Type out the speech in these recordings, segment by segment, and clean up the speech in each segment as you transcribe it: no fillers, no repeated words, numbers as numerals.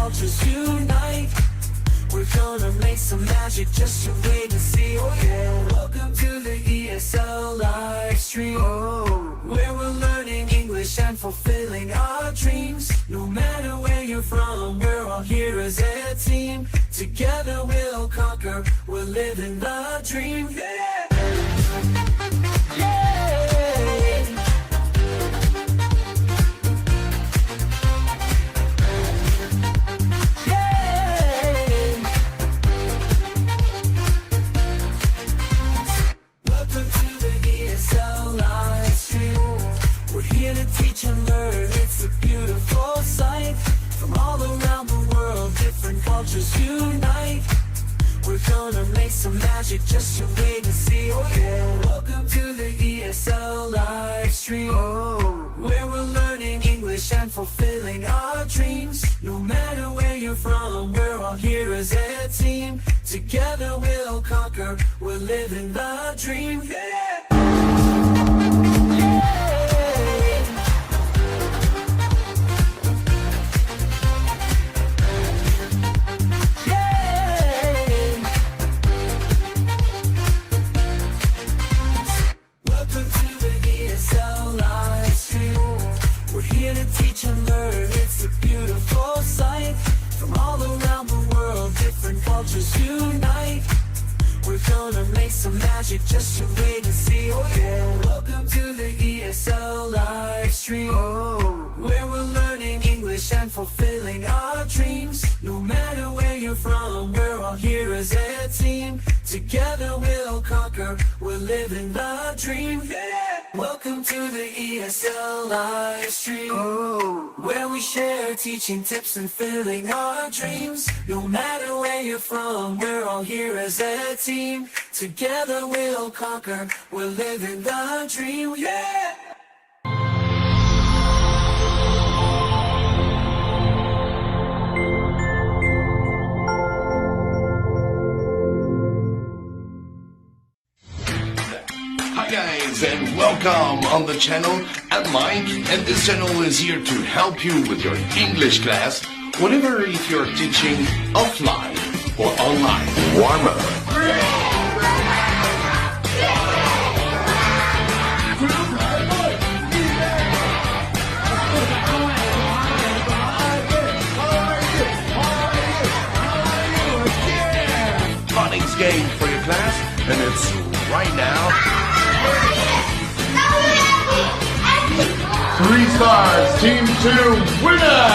cultures unite. We're gonna make some magic, just you wait and see, oh yeah. Welcome to the ESL live stream, where we're learning English and fulfilling our dreams. No matter where you're from, we're all here as a team. Together we'll conquer, we're living the dream, yeah. Unite. We're gonna make some magic, just you wait and see, oh yeah. Welcome to the ESL live stream, where we're learning English and fulfilling our dreams. No matter where you're from, we're all here as a team. Together we'll conquer, we're living the dream, yeah. Unite. We're gonna make some magic, just you wait and see, oh yeah. Welcome to the ESL live stream, where we're learning English and fulfilling our dreams. No matter where you're from, we're all here as a team. Together we'll conquer, we're living the dream, yeah. Welcome to the ESL live stream, where we share teaching tips and filling our dreams. No matter where you're from, we're all here as a team. Together we'll conquer, we're living the dream, yeah. Hi guys, and welcome on the channel. I'm Mike, and this channel is here to help you with your English class, whatever if you're teaching offline or online. Warm up. Phonics game for your class, and it's right now. 3 stars, team 2, winner!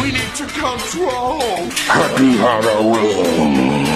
We need to control. Happy Halloween.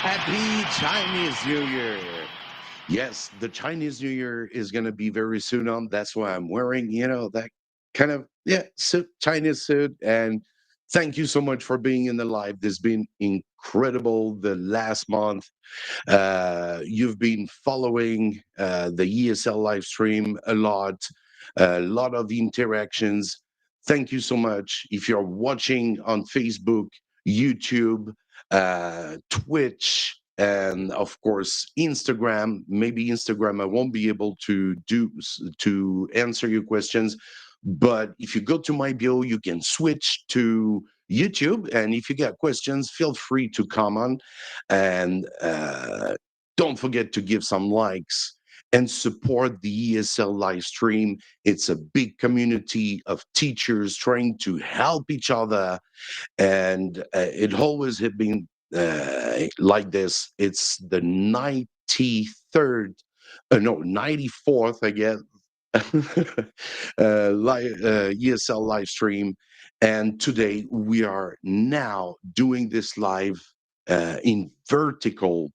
Happy Chinese New Year. Yes, the Chinese New Year is going to be very soon on. That's why I'm wearing, that kind of, suit, Chinese suit. And thank you so much for being in the live. This has been incredible the last month. You've been following the ESL live stream a lot of interactions. Thank you so much. If you're watching on Facebook, YouTube, Twitch, and of course Instagram. Maybe Instagram I won't be able to answer your questions, but if you go to my bio, you can switch to YouTube, and if you got questions, feel free to comment, and don't forget to give some likes and support the ESL live stream. It's a big community of teachers trying to help each other, and it always had been like this. It's the 93rd, no, 94th, I guess, ESL live stream. And today we are now doing this live in vertical,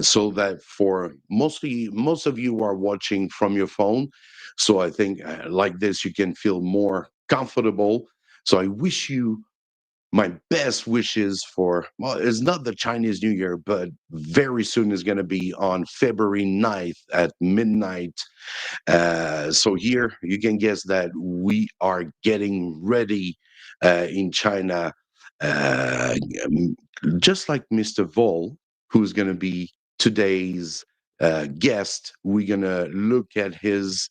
so that for most of you are watching from your phone. So I think like this, you can feel more comfortable. So I wish you my best wishes for, well, it's not the Chinese New Year, but very soon is going to be on February 9th at midnight. So here you can guess that we are getting ready in China, uh, just like Mr. Vol, who's going to be today's guest. We're going to look at his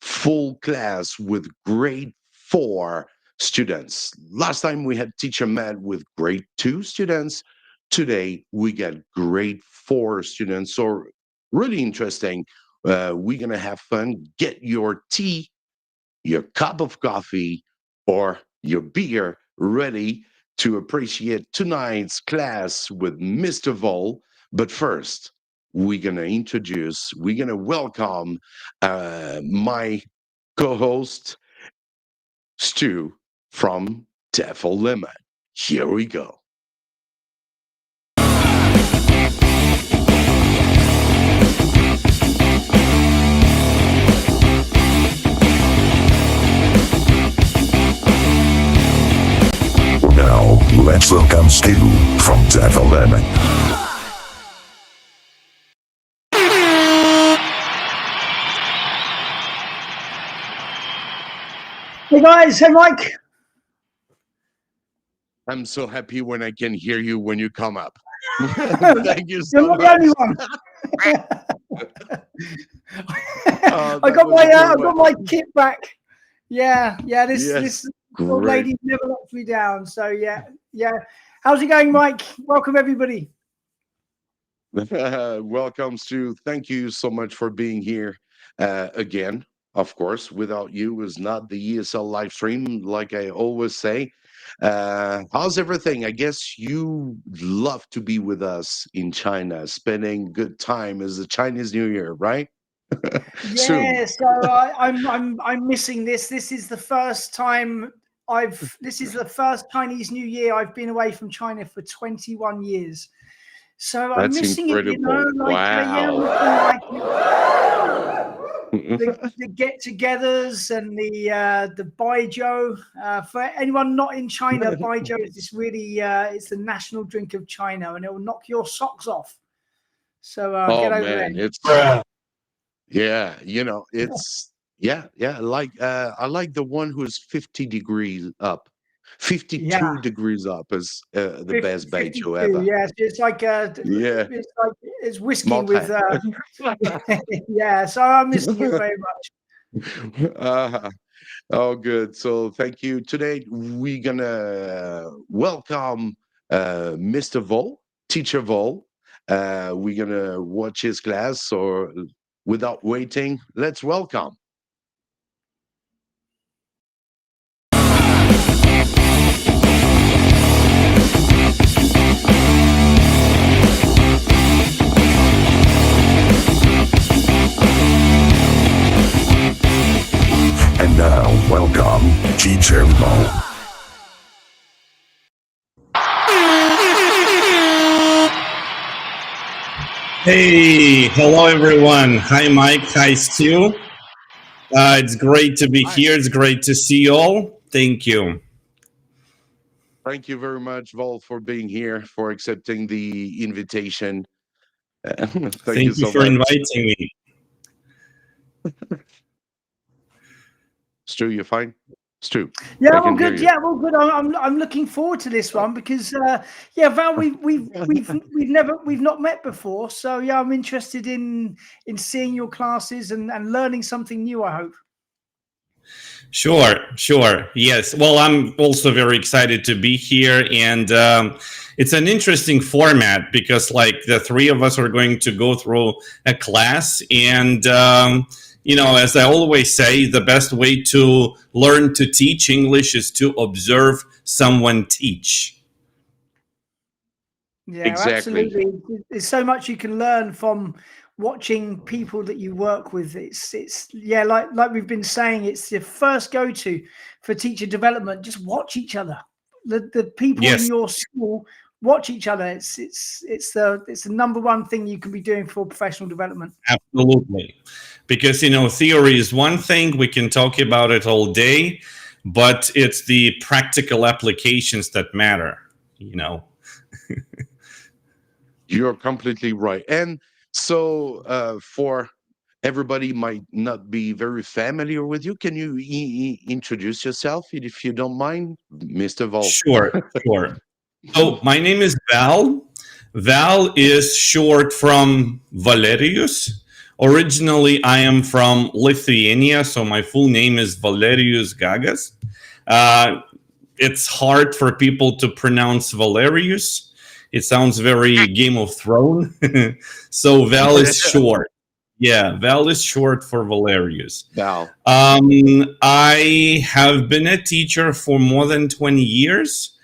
full class with grade 4 students. Last time we had teacher Matt with grade 2 students. Today we got grade 4 students. So really interesting. We're gonna have fun. Get your tea, your cup of coffee, or your beer ready to appreciate tonight's class with Mr. Vol. But first, we're gonna welcome my co-host Stu from TEFL Lemon. Here we go. Now, let's welcome Stu from TEFL Lemon. Hey guys, hey Mike. I'm so happy when I can hear you when you come up. Thank you so You're not much. the only one. I got my kit back. Yeah. This old lady never lets me down. So yeah. How's it going, Mike? Welcome everybody. Welcome, Stu. Thank you so much for being here again. Of course, without you is not the ESL live stream, like I always say. How's everything? I guess you love to be with us in China, spending good time as the Chinese New Year, right? Yeah, so I'm missing this. This is the first time this is the first Chinese New Year I've been away from China for 21 years. So I'm That's missing incredible. it, Wow. The get-togethers and the baijiu. For anyone not in China, baijiu is this really it's the national drink of China, and it will knock your socks off. So get over there. It's it's I like the one who's 50 degrees up. 52 degrees up is the best baijiu ever. Yes, it's like it's whiskey Malt with yeah. So I'm missing it very much. Oh, good. So thank you. Today we're gonna welcome Mr. Vol, Teacher Vol. We're gonna watch his class. So without waiting, let's welcome. And now, welcome Teacher Vol. Hey, hello everyone. Hi Mike, hi Stu. It's great to be Hi. here. It's great to see you all. Thank you. Thank you very much, Vol, for being here, for accepting the invitation. Thank you Thank you so for much. inviting me. Stu, you fine? Stu, Yeah, I all can hear good. you. Yeah, all good. I'm looking forward to this one because yeah, Val, we've not met before, so yeah, I'm interested in seeing your classes and learning something new. I hope. Sure. Yes. Well, I'm also very excited to be here, and it's an interesting format because, like, the three of us are going to go through a class, and as I always say, the best way to learn to teach English is to observe someone teach. Yeah, Exactly. absolutely. There's so much you can learn from watching people that you work with. It's yeah, like we've been saying, it's the first go-to for teacher development. Just watch each other. The people in Yes. your school watch each other. It's the number one thing you can be doing for professional development. Absolutely. Because, theory is one thing, we can talk about it all day, but it's the practical applications that matter. You're completely right. And so, for everybody might not be very familiar with you, can you introduce yourself, if you don't mind, Mr. Vol? Sure. So my name is Val. Val is short from Valerius. Originally, I am from Lithuania, so my full name is Valerijus Gagas. Uh, it's hard for people to pronounce Valerius. It sounds very Game of Thrones. So Val is short. Yeah, Val is short for Valerius. Val. I have been a teacher for more than 20 years.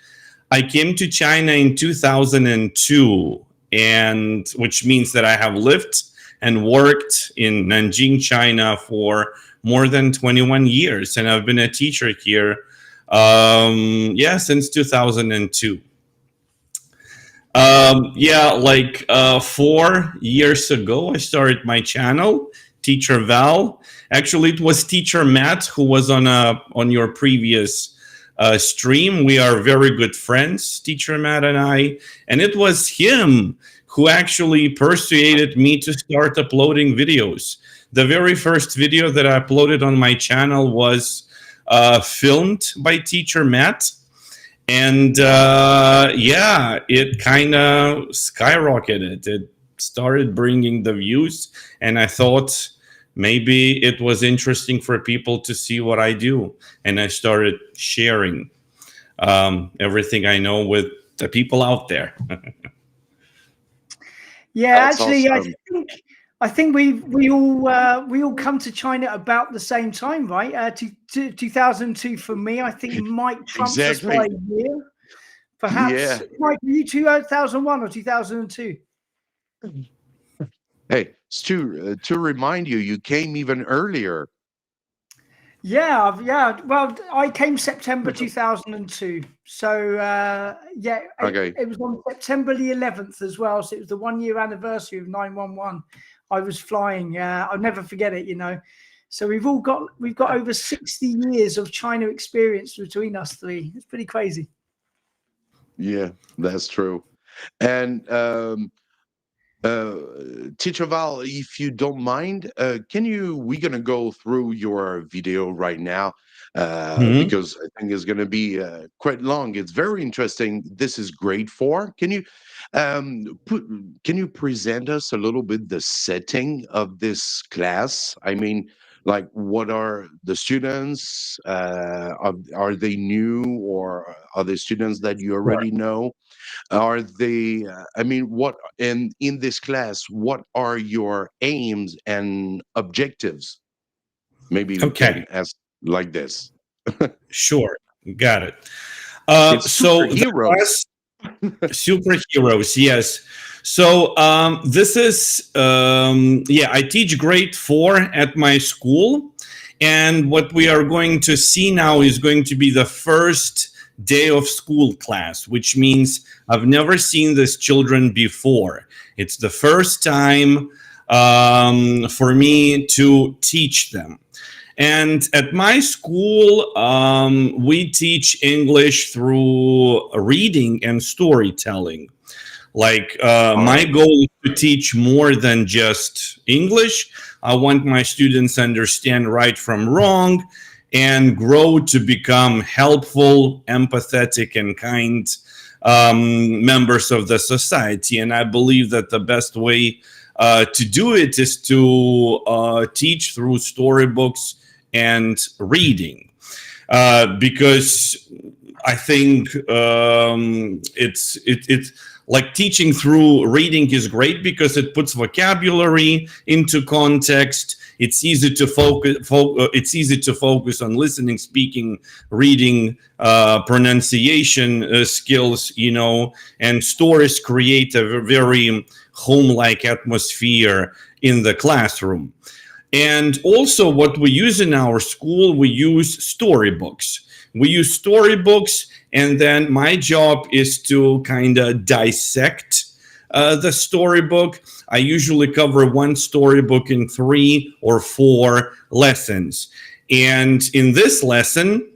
I came to China in 2002, and which means that I have lived and worked in Nanjing, China for more than 21 years, and I've been a teacher here, since 2002. 4 years ago, I started my channel, Teacher Val. Actually, it was Teacher Matt who was on your previous stream. We are very good friends, Teacher Matt and I, and it was him who actually persuaded me to start uploading videos. The very first video that I uploaded on my channel was filmed by Teacher Matt. And it kind of skyrocketed. It started bringing the views, and I thought maybe it was interesting for people to see what I do. And I started sharing everything I know with the people out there. Yeah, That's actually, awesome. I think we all come to China about the same time, right? 2002 for me. I think Mike trumps us by a year, perhaps. Yeah. Mike, were you 2001 or 2002? Hey, Stu, to remind you, you came even earlier. Yeah. Well, I came September 2002. So Okay. it was on September the 11th as well. So it was the 1 year anniversary of 911. I was flying. I'll never forget it. So we've got over 60 years of China experience between us three. It's pretty crazy. Yeah, that's true. And Teacher Val, if you don't mind, we're gonna go through your video right now, because I think it's gonna be quite long. It's very interesting. This is grade 4. Can you present us a little bit the setting of this class? I mean, like, what are the students? Are they new, or are they students that you already know? Are they? I mean, what in this class? What are your aims and objectives? Maybe we Okay, can ask like this. sure, got it. It's So the superheroes. class, superheroes, yes. So this is I teach grade 4 at my school, and what we are going to see now is going to be the first day of school class, which means I've never seen these children before. It's the first time for me to teach them. And at my school, we teach English through reading and storytelling. Like my goal is to teach more than just English. I want my students to understand right from wrong and grow to become helpful, empathetic, and kind members of the society. And I believe that the best way to do it is to teach through storybooks and reading, because I think it's like teaching through reading is great because it puts vocabulary into context. It's easy to focus on listening, speaking, reading, pronunciation skills, you know, and stories create a very home-like atmosphere in the classroom. And also what we use in our school, we use storybooks. We use storybooks, and then my job is to kind of dissect the storybook. I usually cover one storybook in 3 or 4 lessons. And in this lesson,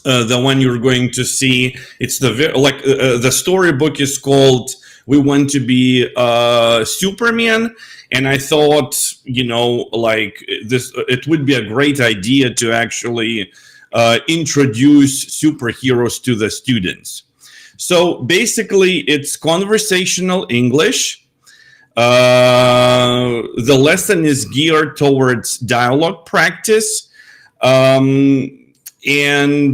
the one you're going to see, it's the storybook is called "We Want to Be Superman." And I thought, you know, like this, it would be a great idea to actually introduce superheroes to the students. So basically, it's conversational English. The lesson is geared towards dialogue practice. And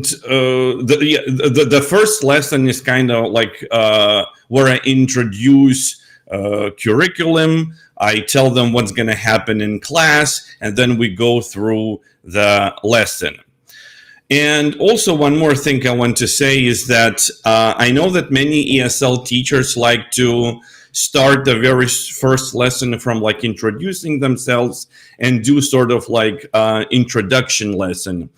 the first lesson is kind of like where I introduce curriculum. I tell them what's going to happen in class, and then we go through the lesson. And also one more thing I want to say is that I know that many ESL teachers like to start the very first lesson from like introducing themselves and do sort of like introduction lesson.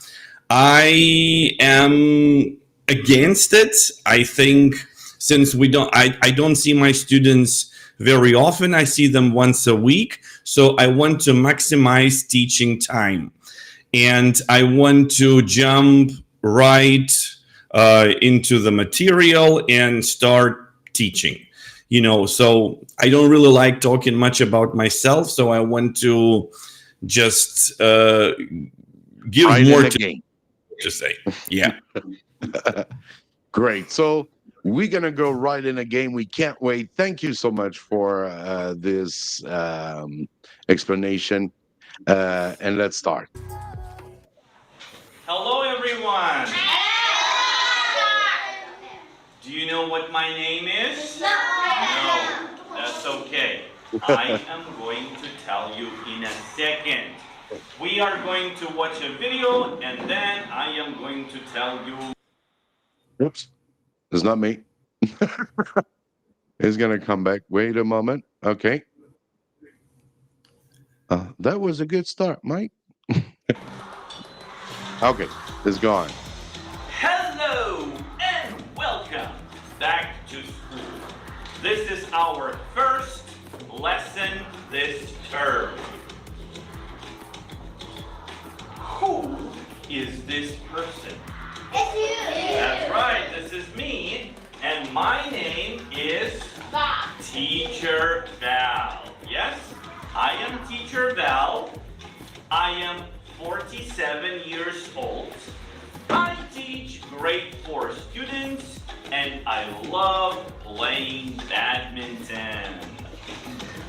I am against it. I think since I don't see my students very often, I see them once a week. So I want to maximize teaching time. And I want to jump right into the material and start teaching. You know, so I don't really like talking much about myself. So I want to just give right more to say. Yeah. Great. So we're going to go right in a game. We can't wait. Thank you so much for this explanation. And let's start. Hello, everyone. Do you know what my name is? No, that's okay. I am going to tell you in a second. We are going to watch a video, and then I am going to tell you. Oops, it's not me. It's going to come back. Wait a moment. Okay. That was a good start, Mike. Okay, it's gone. Hello and welcome back to school. This is our first lesson this term. Who is this person? It's you. That's right, this is me, and my name is Teacher Val. Yes, I am Teacher Val. I am 47 years old. I teach grade 4 students, and I love playing badminton.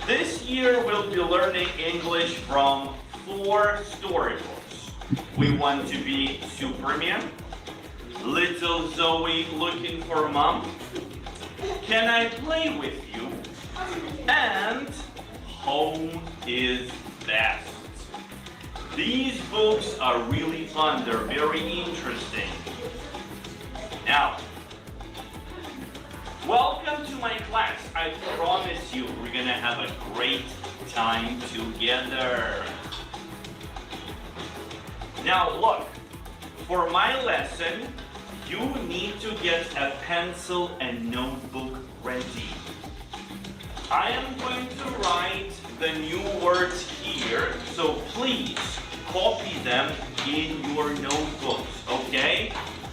This year we'll be learning English from 4 storybooks. We Want to Be Superman, Little Zoe Looking for Mom, Can I Play With You, and Home is Best. These books are really fun. They're very interesting. Now, welcome to my class. I promise you we're gonna have a great time together. Now look, for my lesson, you need to get a pencil and notebook ready. I am going to write the new words here, so please copy them in your notebooks, okay?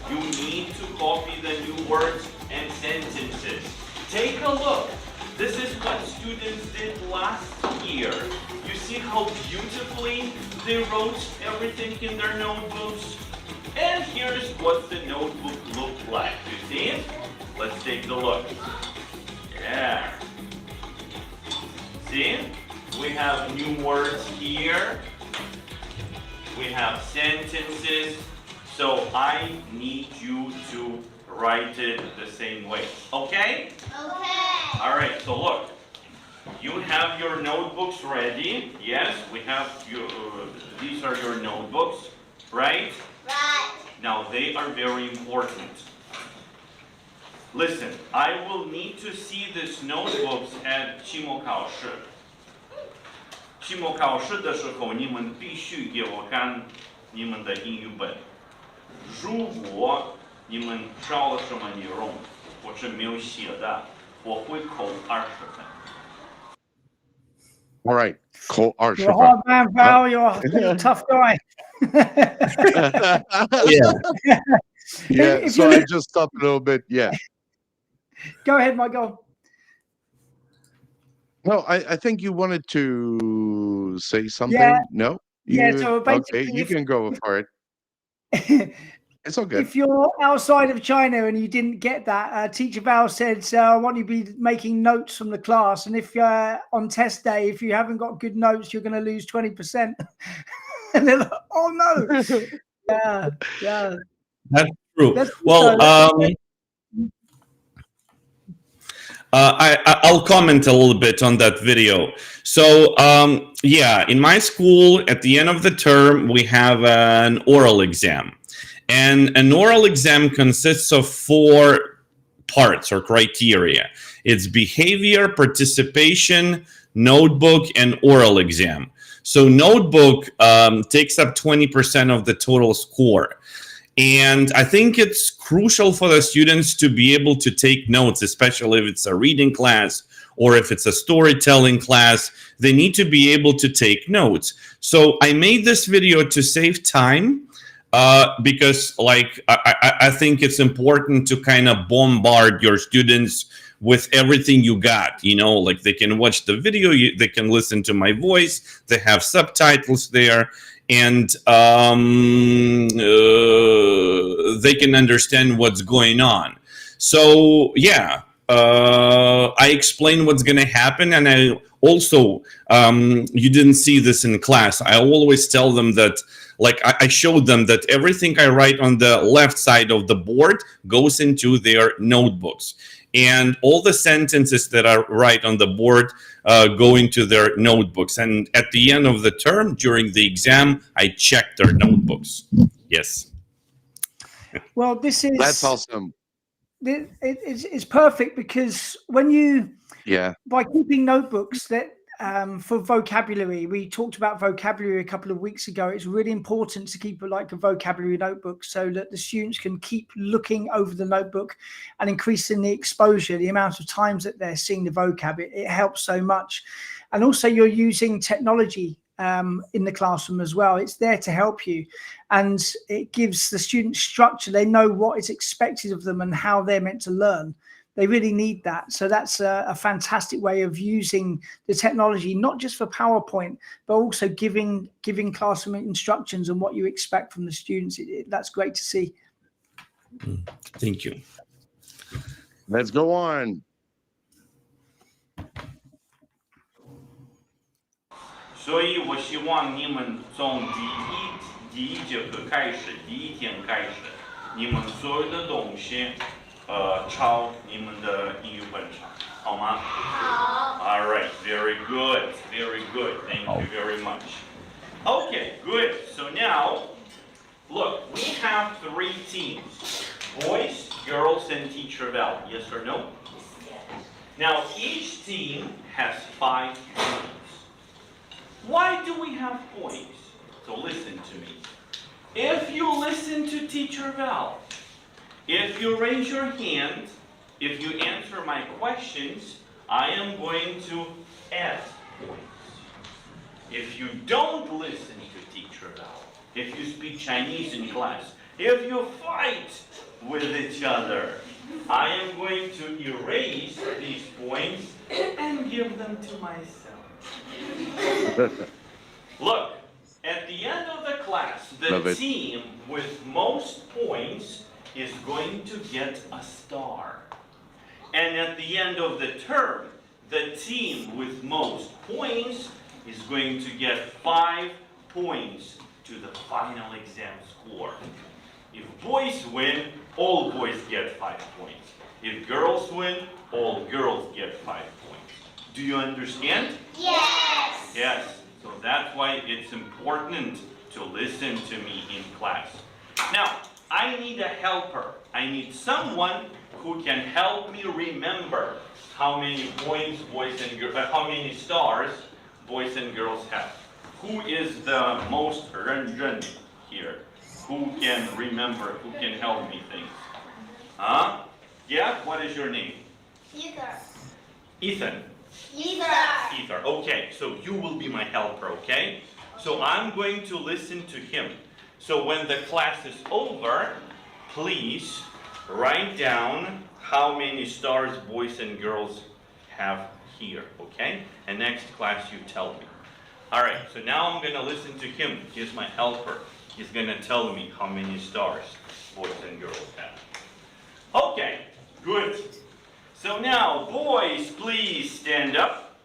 You need to copy the new words and sentences. Take a look. This is what students did last year. You see how beautifully they wrote everything in their notebooks? And here's what the notebook looked like. You see it? Let's take a look. Yeah. See? We have new words here. We have sentences. So I need you to write it the same way. Okay? Okay. All right, so look. You have your notebooks ready. Yes, we have your, these are your notebooks, right? Right. Now they are very important. Listen, I will need to see these notebooks at 期末考试。期末考试的时候，你们必须给我看你们的英语本。如果你们找了什么内容，或是没有写的，我会扣20分。All right. Cole You're a hard man, Val. You're a tough guy. Yeah. Yeah, If so you- I just stopped a little bit. Yeah. Go ahead, Michael. No, I think you wanted to say something. Yeah. No? Yeah, You- so basically okay, you if- can go for it. It's all good. If you're outside of China and you didn't get that, Teacher Val said, I want you to be making notes from the class. And if you're on test day, if you haven't got good notes, you're going to lose 20%. And they're like, oh no. Yeah. That's true. That's Well, I'll comment a little bit on that video. So, yeah, in my school, at the end of the term, we have an oral exam. And an oral exam consists of 4 parts or criteria. It's behavior, participation, notebook, and oral exam. So notebook takes up 20% of the total score. And I think it's crucial for the students to be able to take notes, especially if it's a reading class or if it's a storytelling class. They need to be able to take notes. So I made this video to save time because, like, I think it's important to kind of bombard your students with everything you got, you know, like they can watch the video, they can listen to my voice, they have subtitles there, and they can understand what's going on. So yeah, I explain what's going to happen, and I also, you didn't see this in class, I always tell them that, like, I showed them that everything I write on the left side of the board goes into their notebooks. And all the sentences that I write on the board go into their notebooks. And at the end of the term, during the exam, I check their notebooks. Yes. Well, this is... That's awesome. It's perfect because when you... Yeah. By keeping notebooks that for vocabulary, we talked about vocabulary a couple of weeks ago. It's really important to keep a vocabulary notebook so that the students can keep looking over the notebook and increasing the exposure, the amount of times that they're seeing the vocab. It helps so much. And also you're using technology in the classroom as well. It's there to help you, and it gives the students structure. They know what is expected of them and how they're meant to learn. They really need that. So that's a fantastic way of using the technology, not just for PowerPoint, but also giving classroom instructions on what you expect from the students. That's great to see. Thank you. Let's go on. 所以我希望你们从第一节课开始，第一天开始，你们所有的东西。抄你们的英语本上，好吗？好。All right, very good, very good. Thank you very much. Okay, good. So now, look, we have 3 teams: boys, girls, and Teacher Val. Yes or no? Now, each team has 5 points. Why do we have points? So listen to me. If you listen to Teacher Val, If you raise your hand, if you answer my questions, I am going to add points. If you don't listen to Teacher Val, if you speak Chinese in class, if you fight with each other, I am going to erase these points and give them to myself. Look, at the end of the class, the team with most points is going to get a star. And at the end of the term, the team with most points is going to get 5 points to the final exam score. If boys win, all boys get 5 points. If girls win, all girls get 5 points. Do you understand? Yes. Yes. So that's why it's important to listen to me in class. Now, I need a helper. I need someone who can help me remember how many points boys and girls, how many stars boys and girls have. Who is the most Ren here? Who can remember? Who can help me things? Huh? Yeah? What is your name? Either. Ethan. Either. Ether. Okay, so you will be my helper, okay? So I'm going to listen to him. So when the class is over, please write down how many stars boys and girls have here, okay? And next class you tell me. All right, so now I'm gonna listen to him. He's my helper. He's gonna tell me how many stars boys and girls have. Okay, good. So now, boys, please stand up.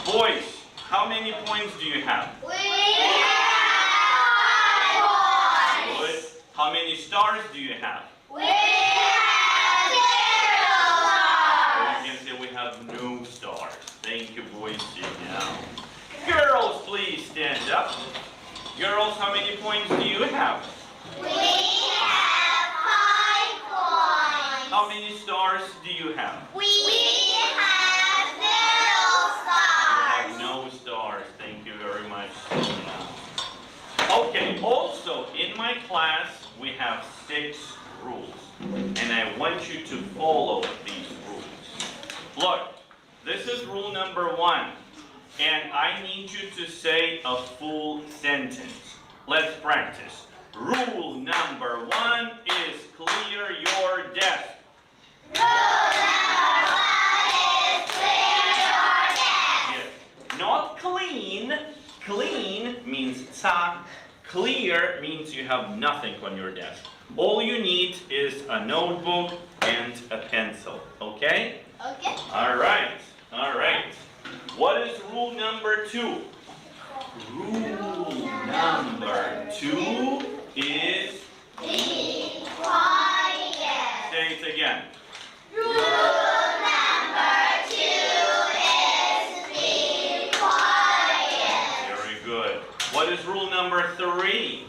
Boys, how many points do you have? We have 5 Good. points. How many stars do you have? We have 0 You can say we have no stars. Thank you, boys. Sit down. Girls, please stand up. Girls, how many points do you have? We have 5 points. How many stars do you have? We have 0 You have stars. no stars. Thank you very much. Okay, also in my class we have 6 rules. And I want you to follow these rules. Look, this is rule number 1. And I need you to say a full sentence. Let's practice. Rule number 1 is clear your desk. Rule number 1 is clear your desk. Yes. Not clean. Clean means ца. Clear means you have nothing on your desk. All you need is a notebook and a pencil. Okay? Okay. All right. All right. What is rule number 2? Rule number 2 is, Be quiet. say it again. Rule number 2 is be quiet. Very good. What is rule number 3?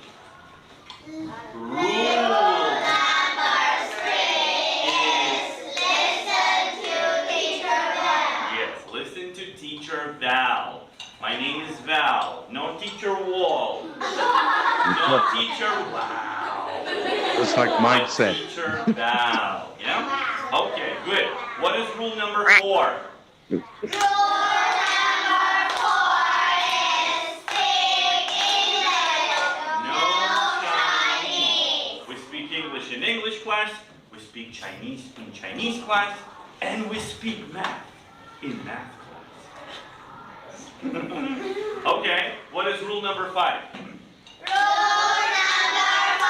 Rule number 3 is listen to Teacher Val. Yes, listen to Teacher Val. My name is Val, no Teacher Wall. No Teacher Wow. Just like Mike said. Teacher Val. Yeah? Okay, good. What is rule number 4? Rule number 4 is speak English. No Chinese. We speak English in English class, we speak Chinese in Chinese class, and we speak math in math class. Okay, what is rule number 5? Rule number 5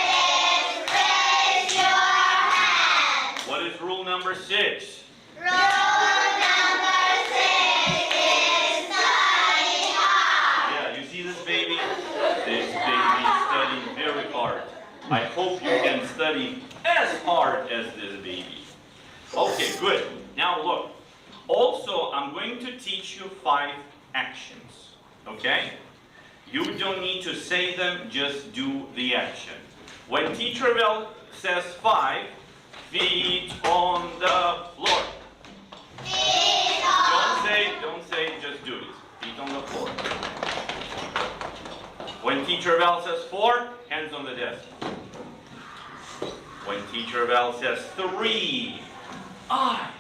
is raise your hand. What is rule number 6? Rule number 6 is study hard. Yeah, you see this baby? This baby is studying very hard. I hope you can study as hard as this baby. Okay, good. Now look. Also, I'm going to teach you 5 actions. Okay? You don't need to say them, just do the action. When Teacher Val says 5, feet on the floor. Feet on. Don't say, just do it. Feet on the floor. When Teacher Val says 4, hands on the desk. When teacher Val says 3, eyes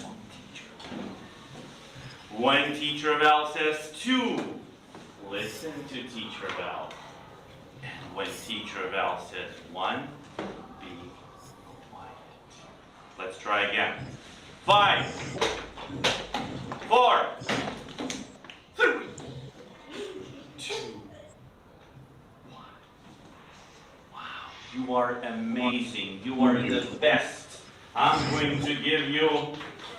on teacher. When teacher Val says 2, listen to teacher Val. And when teacher Val says 1, be quiet. Let's try again. 5, 4, 3, 2, 1. Wow, you are amazing. You are the best. I'm going to give you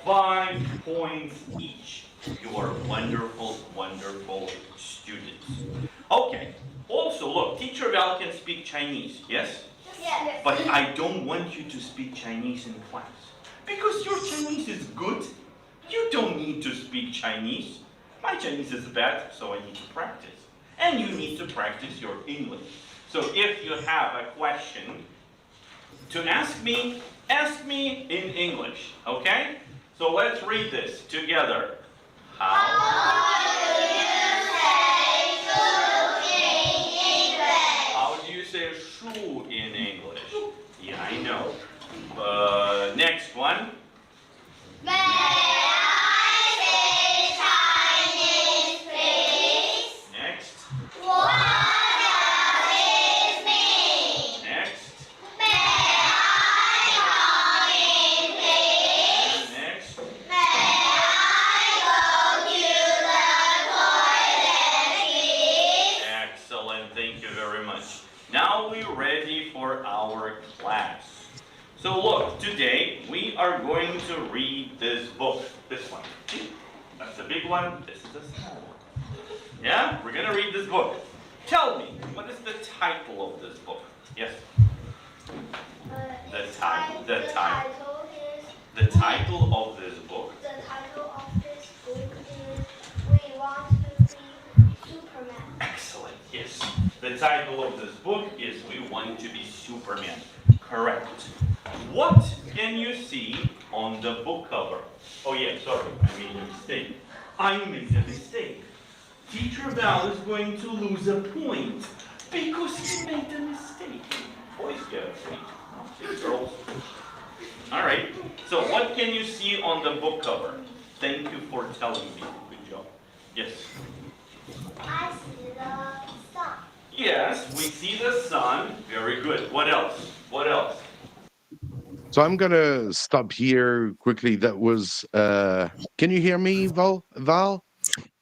5 points each. You are wonderful, wonderful students. Okay, also look, teacher Val can speak Chinese, yes? Yes. But I don't want you to speak Chinese in class. Because your Chinese is good. You don't need to speak Chinese. My Chinese is bad, so I need to practice. And you need to practice your English. So if you have a question to ask me in English, okay? So let's read this together. How do you say shoe in English? Yeah, I know. Next one. May I say Chinese, please? Next. What does it mean? Next. May I come in, please? Next. May I go to the toilet, please? Excellent. Thank you very much. Now we're ready for our class. So look, today we are going to read this book. This one. That's the big one. This is the small one. Yeah? We're going to read this book. Tell me, what is the title of this book? Yes? The title. The title of this book. The title of this book is We Want to Be Superman. Excellent. Yes. The title of this book is We Want to Be Superman. Correct. What can you see on the book cover? Oh yeah, sorry, I made a mistake. I made a mistake. Teacher Val is going to lose a point because he made a mistake. Boys get a point, not girls. All right, so what can you see on the book cover? Thank you for telling me. Good job. Yes. I see the sun. Yes, we see the sun. Very good. What else? What else? So I'm gonna stop here quickly. That was. Can you hear me, Val?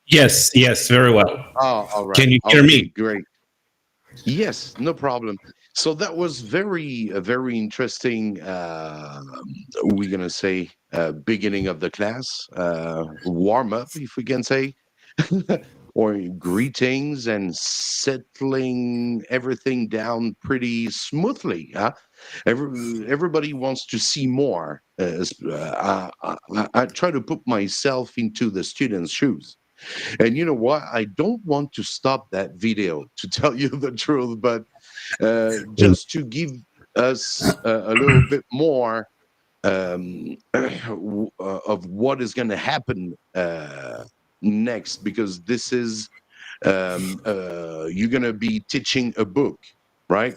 Yes, very well. Oh, all right. Can you hear me? Great. Yes, no problem. So that was very interesting. We're gonna say beginning of the class, warm up, if we can say, or greetings and settling everything down pretty smoothly. Huh? Everybody wants to see more. I try to put myself into the students' shoes. And you know what? I don't want to stop that video, to tell you the truth, but just to give us a little bit more of what is going to happen next, because this is you're going to be teaching a book, right?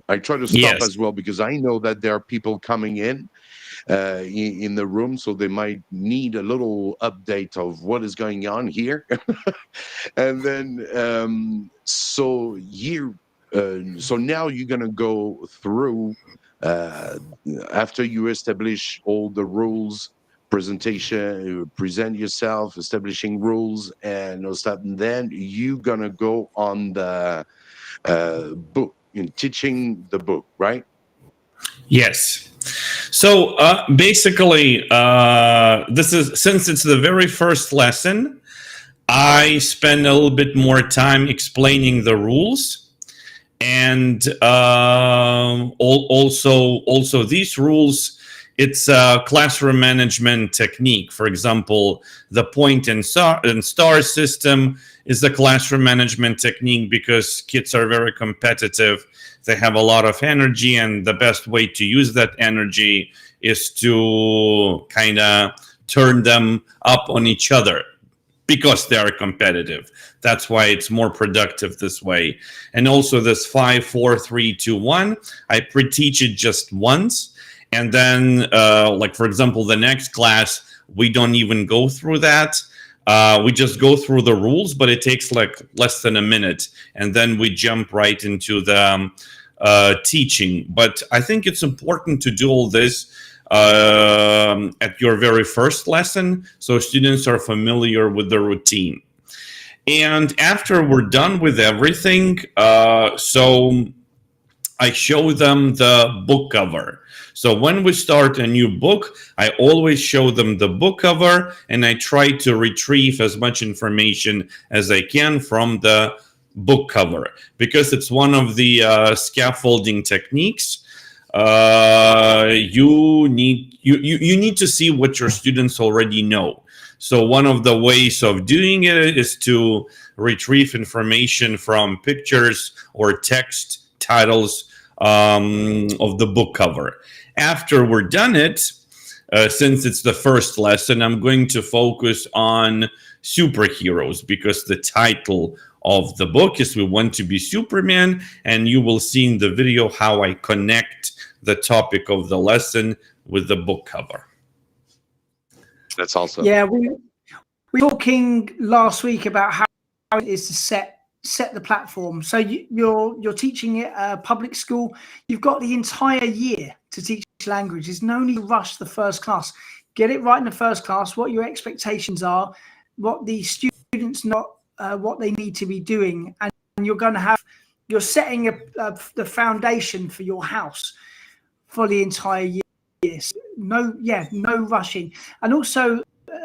I try to stop as well because I know that there are people coming in the room, so they might need a little update of what is going on here. And then so now you're gonna go through after you establish all the rules, presentation, present yourself, establishing rules and all stuff, and then you're gonna go on the book, in teaching the book, right? Yes. So basically, this is, since it's the very first lesson, I spend a little bit more time explaining the rules, and also these rules. It's a classroom management technique. For example, the point and star system is the classroom management technique because kids are very competitive. They have a lot of energy, and the best way to use that energy is to kind of turn them up on each other. because they are competitive. That's why it's more productive this way. And also this 5, 4, 3, 2, 1, I pre-teach it just once. And then, like, for example, the next class, we don't even go through that. We just go through the rules, but it takes like less than a minute. And then we jump right into the teaching. But I think it's important to do all this at your very first lesson, so students are familiar with the routine. And after we're done with everything, so I show them the book cover. So when we start a new book, I always show them the book cover, and I try to retrieve as much information as I can from the book cover, because it's one of the scaffolding techniques. You need to see what your students already know. So one of the ways of doing it is to retrieve information from pictures or text titles of the book cover. After we're done it, since it's the first lesson, I'm going to focus on superheroes, because the title of the book is We Want to Be Superman, and you will see in the video how I connect the topic of the lesson with the book cover. That's awesome. Yeah, we were talking last week about how it is to set the platform. So you're teaching at public school. You've got the entire year to teach language. There's no need to rush the first class. Get it right in the first class, what your expectations are, what the students know, what they need to be doing, and you're setting the foundation for your house for the entire year. No rushing. And also,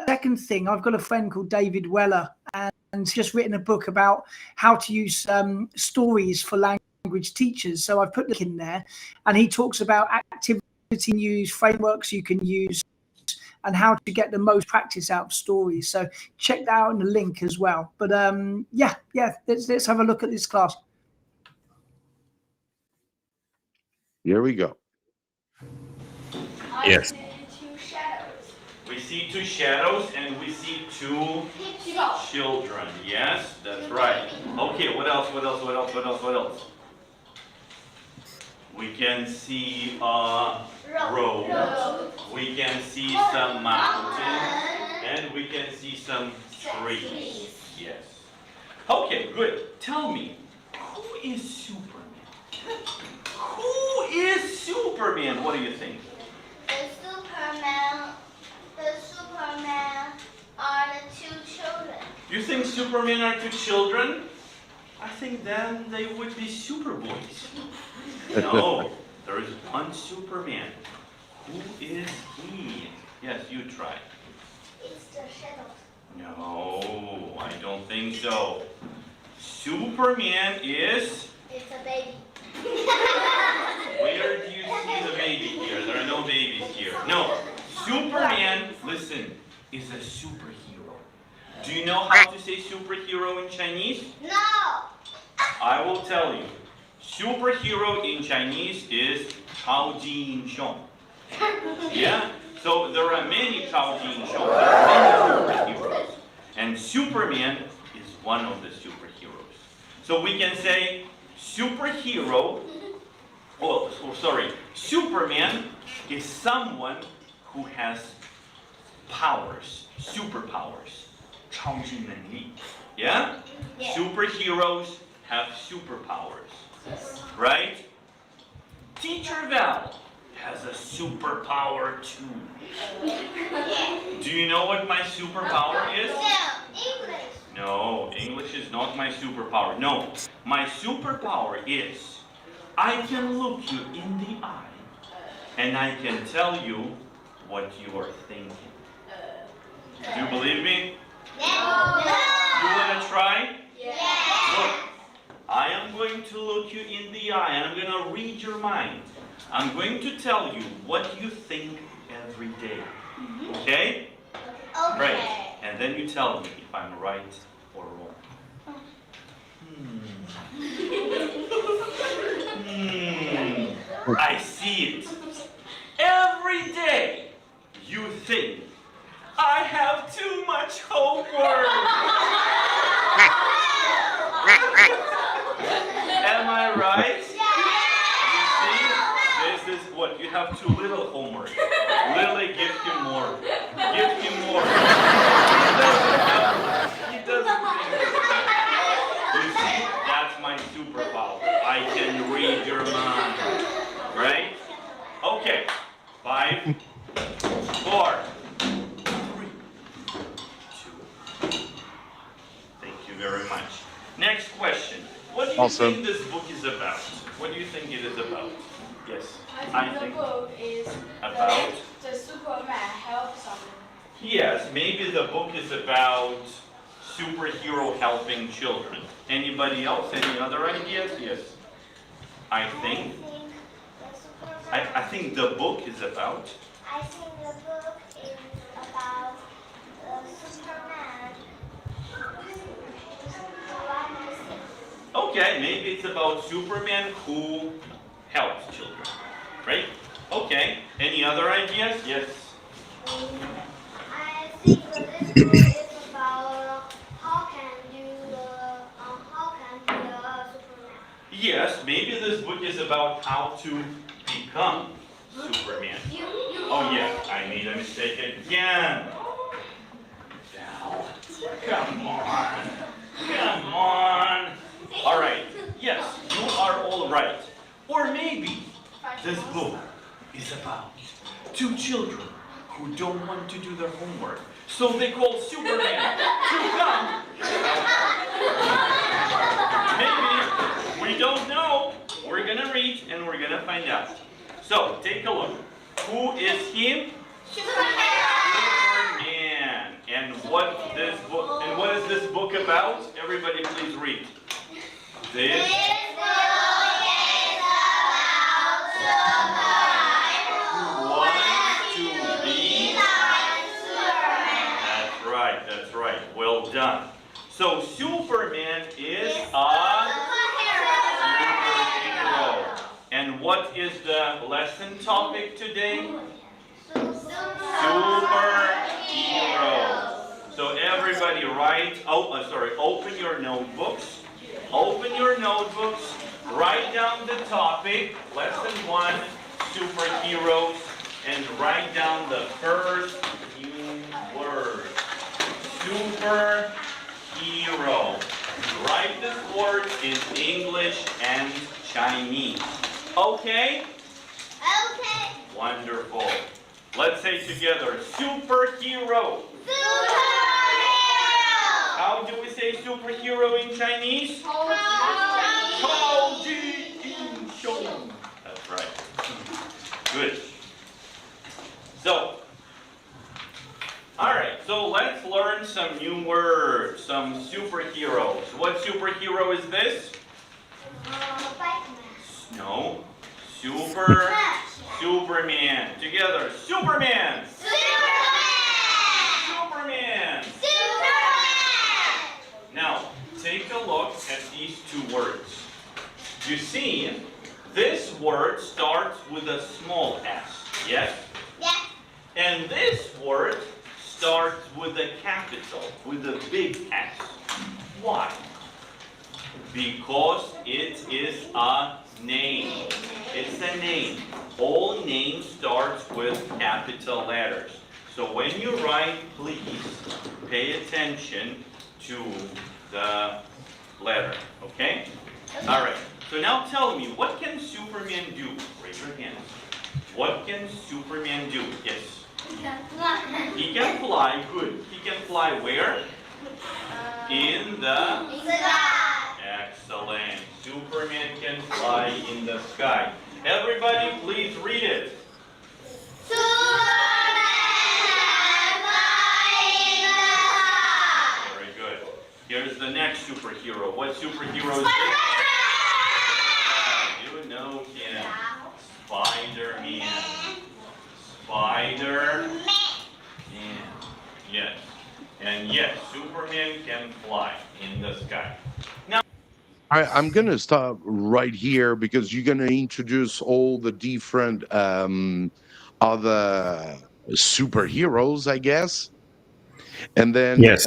second thing, I've got a friend called David Weller, and he's just written a book about how to use stories for language teachers. So I've put the link in there, and he talks about activity use, frameworks you can use, and how to get the most practice out of stories. So check that out in the link as well. But let's have a look at this class. Here we go. Yes. Two shadows. We see two shadows and we see two children. Yes, that's right. Okay, what else? We can see a road. We can see some mountains. And we can see some trees. Yes. Okay, good. Tell me, who is Superman? Who is Superman? What do you think? The Superman are the two children. You think Superman are two children? I think then they would be Superboys. No, there is one Superman. Who is he? Yes, you try. It's the shadow. No, I don't think so. Superman is... It's a baby. Where do you see the baby here? There are no babies here. No, Superman, listen, is a superhero. Do you know how to say superhero in Chinese? No. I will tell you. Superhero in Chinese is 超级英雄. Yeah? So there are many 超级英雄. There are many superheroes. And Superman is one of the superheroes. So we can say superhero, Superman is someone who has powers, superpowers. 超级能力. Yeah? Yeah. Superheroes have superpowers. Right? Teacher Val has a superpower too. Yeah. Do you know what my superpower is? No, English. No, English is not my superpower. No, my superpower is I can look you in the eye and I can tell you what you are thinking. Do you believe me? No. You want to try? Yeah. Look, I am going to look you in the eye and I'm going to read your mind. I'm going to tell you what you think every day. Okay? Okay. Great. And then you tell me if I'm right or wrong. I see it. Every day you think, I have too much homework. Am I right? You see, this is what you have too little homework. Lily, give him more. Give him more. He doesn't think. You see, that's my superpower. I can read your mind. Right? Okay. 5, 4, 3, 2. Thank you very much. Next question. What do you Awesome. think this book is about? What do you think it is about? Yes. I think the book is About? the Superman help someone. Yes, maybe the book is about superhero helping children. Anybody else? Any other ideas? Yes. I think I think the book is about. I think the book is about Superman. Okay, maybe it's about Superman who helps children, right? Okay. Any other ideas? Yes. I think that this book is about how can be the Superman. Yes, maybe this book is about how to become Superman. Oh yeah, I made a mistake again. Val, come on. Come on. All right. Yes, you are all right. Or maybe this book is about 2 children who don't want to do their homework. So they call Superman to come. Maybe. We don't know. We're going to read and we're going to find out. So take a look. Who is he? Superman. And what is this book about? Everybody please read. This wants to be. That's right. Well done. So Superman is a superhero. And what is the lesson topic today? Superhero. So everybody open your notebooks. Open your notebooks. Write down the topic, lesson 1, superheroes, and write down the first new word. Superhero. Write this word in English and Chinese. Okay? Okay. Wonderful. Let's say together, superhero. How do we say superhero in Chinese? That's right. Good. So, all right, so let's learn some new words, some superheroes. What superhero is this? No. Superman. Together. Superman. Superman. Now, take a look at these 2 words. You see, this word starts with a small s, yes? Yes. And this word starts with a capital, with a big S. Why? Because it is a name. It's a name. All names starts with capital letters. So when you write, please pay attention to the letter, okay? All right. So now tell me, what can Superman do? Raise your hands. What can Superman do? Yes. He can fly. Good. He can fly where? In the Sky. Excellent. Superman can fly in the sky. Everybody, please read it. Very good. Here's the next superhero. What superhero is this? You know him. Spider-Man. Spider-Man. Yes. And yes, Superman can fly in the sky. Now, I'm going to stop right here because you're going to introduce all the different other superheroes, I guess. And then Yes.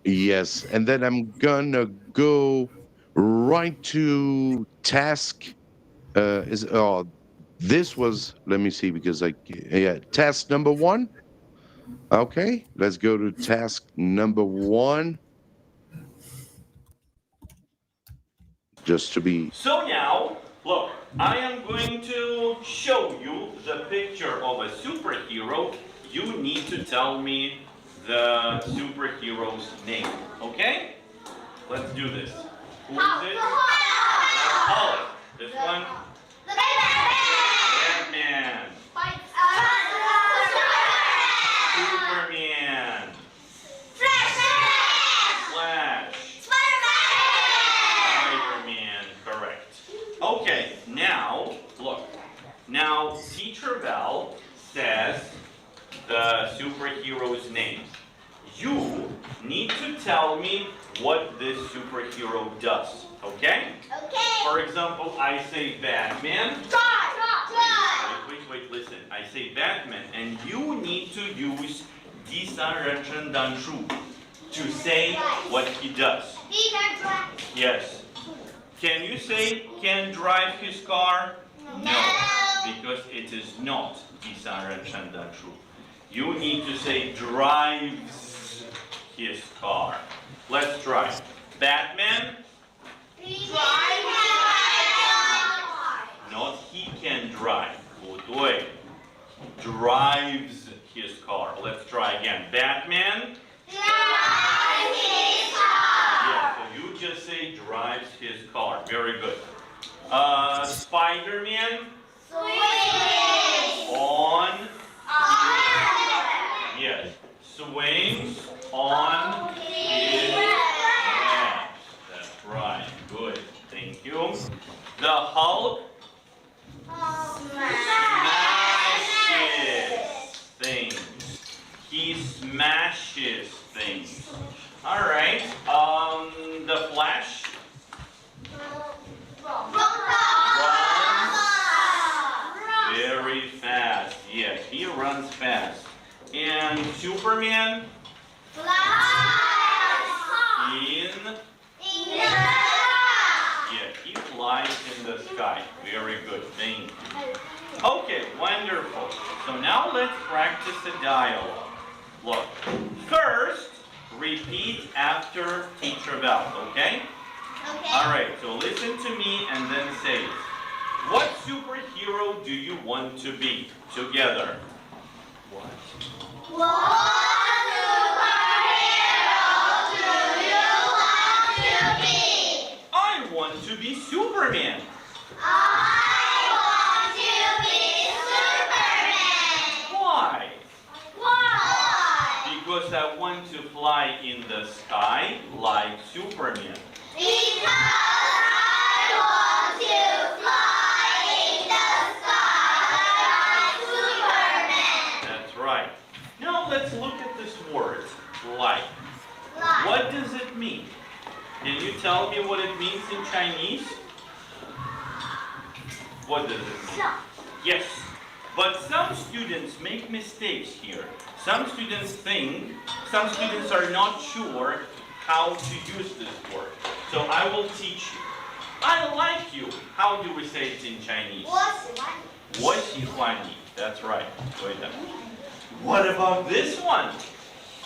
yes, and then I'm gonna go right to task. Is this was, let me see, because yeah, task number 1. Okay, let's go to task number 1. Just to be So now, look, I am going to show you the picture of a superhero. You need to tell me the superhero's name, okay? Let's do this. Who is it? Hulk. This one? Batman. Superman. Flash. Spider-Man, correct. Okay, now, look. Now, Teacher Val says the superhero's name. You need to tell me what this superhero does, okay? For example, I say Batman. Wait, listen. I say Batman, and you need to use 第三人称单数 to say what he does. Yes. Can you say can drive his car? No, because it is not 第三人称单数. You need to say drives his car. Let's try. Batman? Not he can drive. 不对. Drives his car. Let's try again. Batman? Yeah, so you just say drives his car. Very good. Spider-Man? On? Yes. Swings on his legs. That's right. Good. Thank you. The Hulk? Smashes things. He smashes things. All right. The Flash? Runs very fast. Yes, he runs fast. And Superman? Yeah, he flies in the sky. Very good. Thank you. Okay, wonderful. So now let's practice the dialogue. Look, first, repeat after Teacher Val, okay? All right, so listen to me and then say it. What superhero do you want to be? Together. What? I want to be Superman. Why? Because I want to fly in the sky like Superman. That's right. Now let's look at this word, like. What does it mean? Can you tell me what it means in Chinese? What does it mean? Yes, but some students make mistakes here. Some students are not sure how to use this word. So I will teach you. I like you. How do we say it in Chinese? 我喜欢你. That's right. What about this one?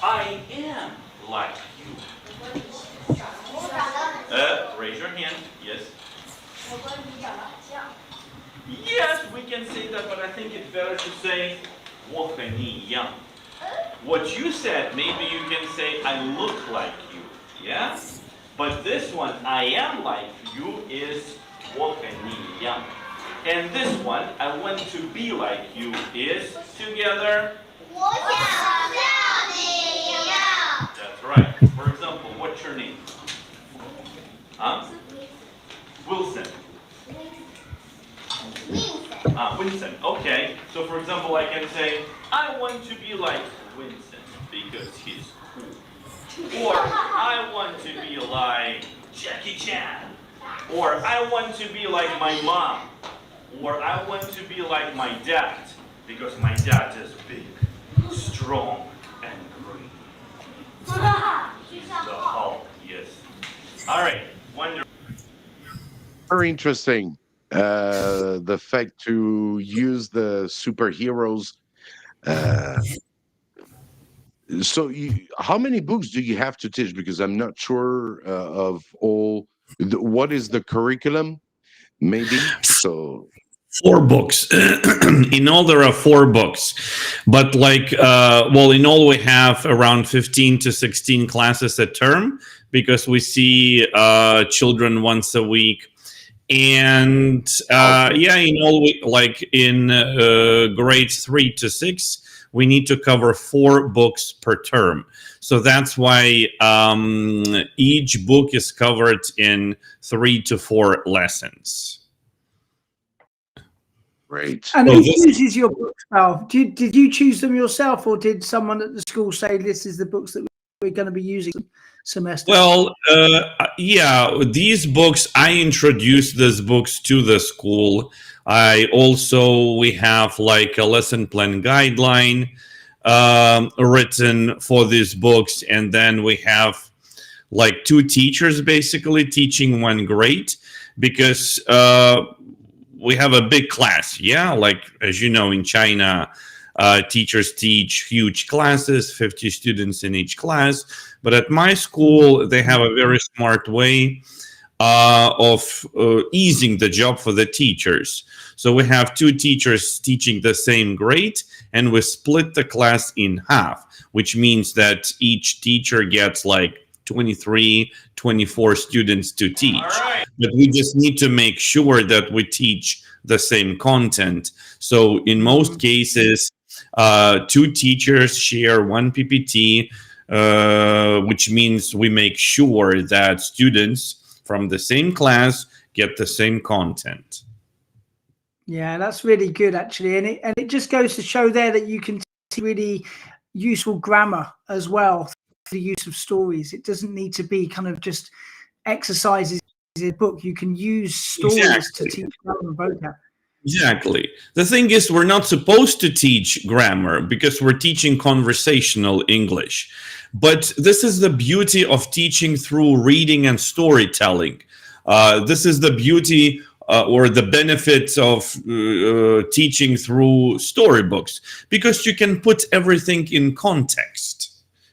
I am like you. Raise your hand. Yes. Yes, we can say that, but I think it's better to say 我和你一样. What you said, maybe you can say I look like you. Yeah? But this one, I am like you, is 我和你一样. And this one, I want to be like you, is together. That's right. For example, what's your name? Huh? Wilson. Winston. Okay. So for example, I can say, I want to be like Winston because he's cool. Or I want to be like Jackie Chan. Or I want to be like my mom. Or I want to be like my dad because my dad is big, strong, and green. Yes. All right. Wonderful. Very interesting. The fact to use the superheroes. Uh, so, how many books do you have to teach? Because I'm not sure of all. What is the curriculum? Maybe so. 4 books. In all, there are 4 books, but like, well, in all, we have around 15 to 16 classes a term because we see children once a week. And yeah, in all, like in grades 3 to 6, we need to cover 4 books per term. So that's why each book is covered in 3 to 4 lessons. Great. And who chooses your books, Val? Did you choose them yourself, or did someone at the school say this is the books that we're going to be using semester? Well, yeah, these books, I introduced these books to the school. We have like a lesson plan guideline written for these books, and then we have like 2 teachers basically teaching 1 grade because we have a big class. Yeah, like as you know, in China, teachers teach huge classes, 50 students in each class. But at my school, they have a very smart way of easing the job for the teachers. So we have 2 teachers teaching the same grade, and we split the class in half, which means that each teacher gets like 23, 24 students to teach. Right. But we just need to make sure that we teach the same content. So in most cases, 2 teachers share 1 PPT, which means we make sure that students from the same class get the same content. Yeah, that's really good, actually. And it just goes to show there that you can see really useful grammar as well, the use of stories. It doesn't need to be kind of just exercises in a book. You can use stories to teach grammar and vocab. Exactly. The thing is, we're not supposed to teach grammar because we're teaching conversational English. But this is the beauty of teaching through reading and storytelling. This is the beauty or the benefits of teaching through storybooks, because you can put everything in context.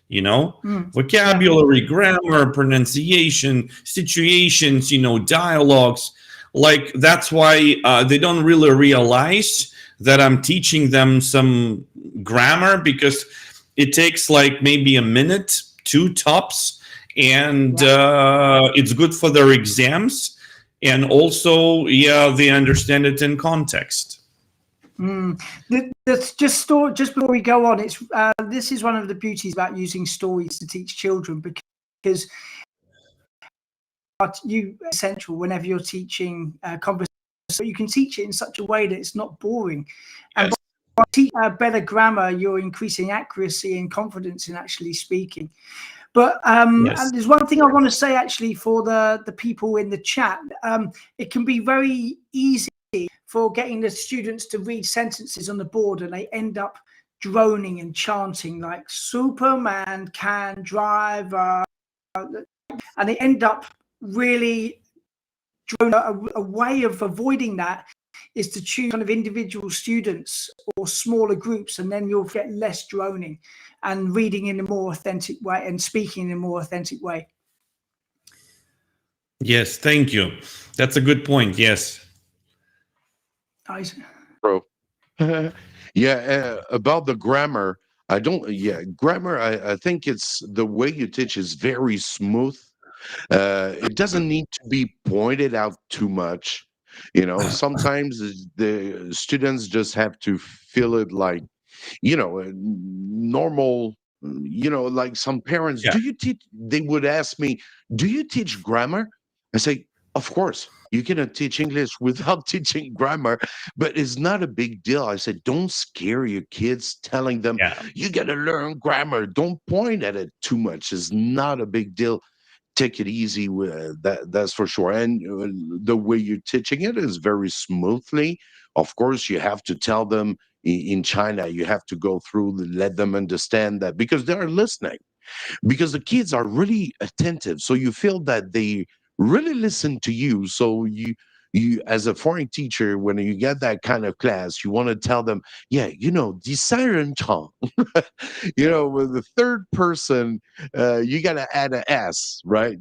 You know, vocabulary, grammar, pronunciation, situations, dialogues. Like, that's why they don't really realize that I'm teaching them some grammar, because it takes like maybe a minute, 2 tops, and it's good for their exams. And also, they understand it in context. That's just before we go on, it's this is one of the beauties about using stories to teach children, because you essential whenever you're teaching conversation, so you can teach it in such a way that it's not boring. And by teaching better grammar, you're increasing accuracy and confidence in actually speaking. But and there's one thing I want to say actually for the people in the chat. It can be very easy for getting the students to read sentences on the board, and they end up droning and chanting like Superman can drive, and they end up really drone. A way of avoiding that is to choose kind of individual students or smaller groups, and then you'll get less droning and reading in a more authentic way and speaking in a more authentic way. Yes, thank you. That's a good point. Yes. Nice. Bro. About the grammar, grammar, I think it's the way you teach is very smooth. It doesn't need to be pointed out too much. Sometimes the students just have to feel it like, normal, like some parents, they would ask me, do you teach grammar? I say, of course. You cannot teach English without teaching grammar, but it's not a big deal. I said, don't scare your kids telling them, you got to learn grammar. Don't point at it too much. It's not a big deal. Take it easy with that's for sure. And the way you're teaching it is very smoothly. Of course, you have to tell them in China, you have to go through, let them understand that, because they're listening. because the kids are really attentive. So you feel that they really listen to you. So you as a foreign teacher, when you get that kind of class, you want to tell them, yeah, the siren tongue, with the third person, you got to add an S, right?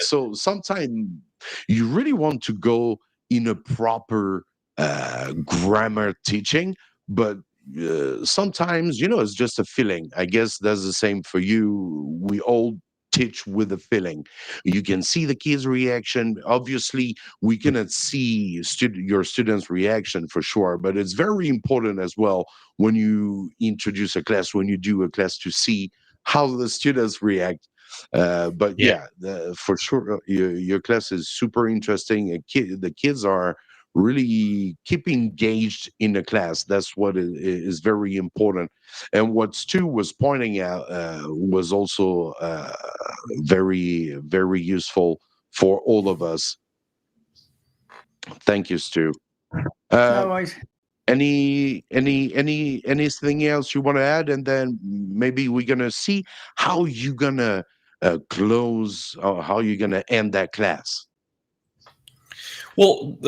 So sometimes you really want to go in a proper grammar teaching, but sometimes it's just a feeling. I guess that's the same for you. We all teach with a feeling. You can see the kids reaction. Obviously we cannot see your students reaction for sure, but it's very important as well when you introduce a class, when you do a class, to see how the students react. But for sure, your class is super interesting. The kids are really keep engaged in the class. That's what is very important. And what Stu was pointing out was also very, very useful for all of us. Thank you, Stu. No worries. Anything else you want to add? And then maybe we're gonna see how you're gonna close, or how you're gonna end that class. Well,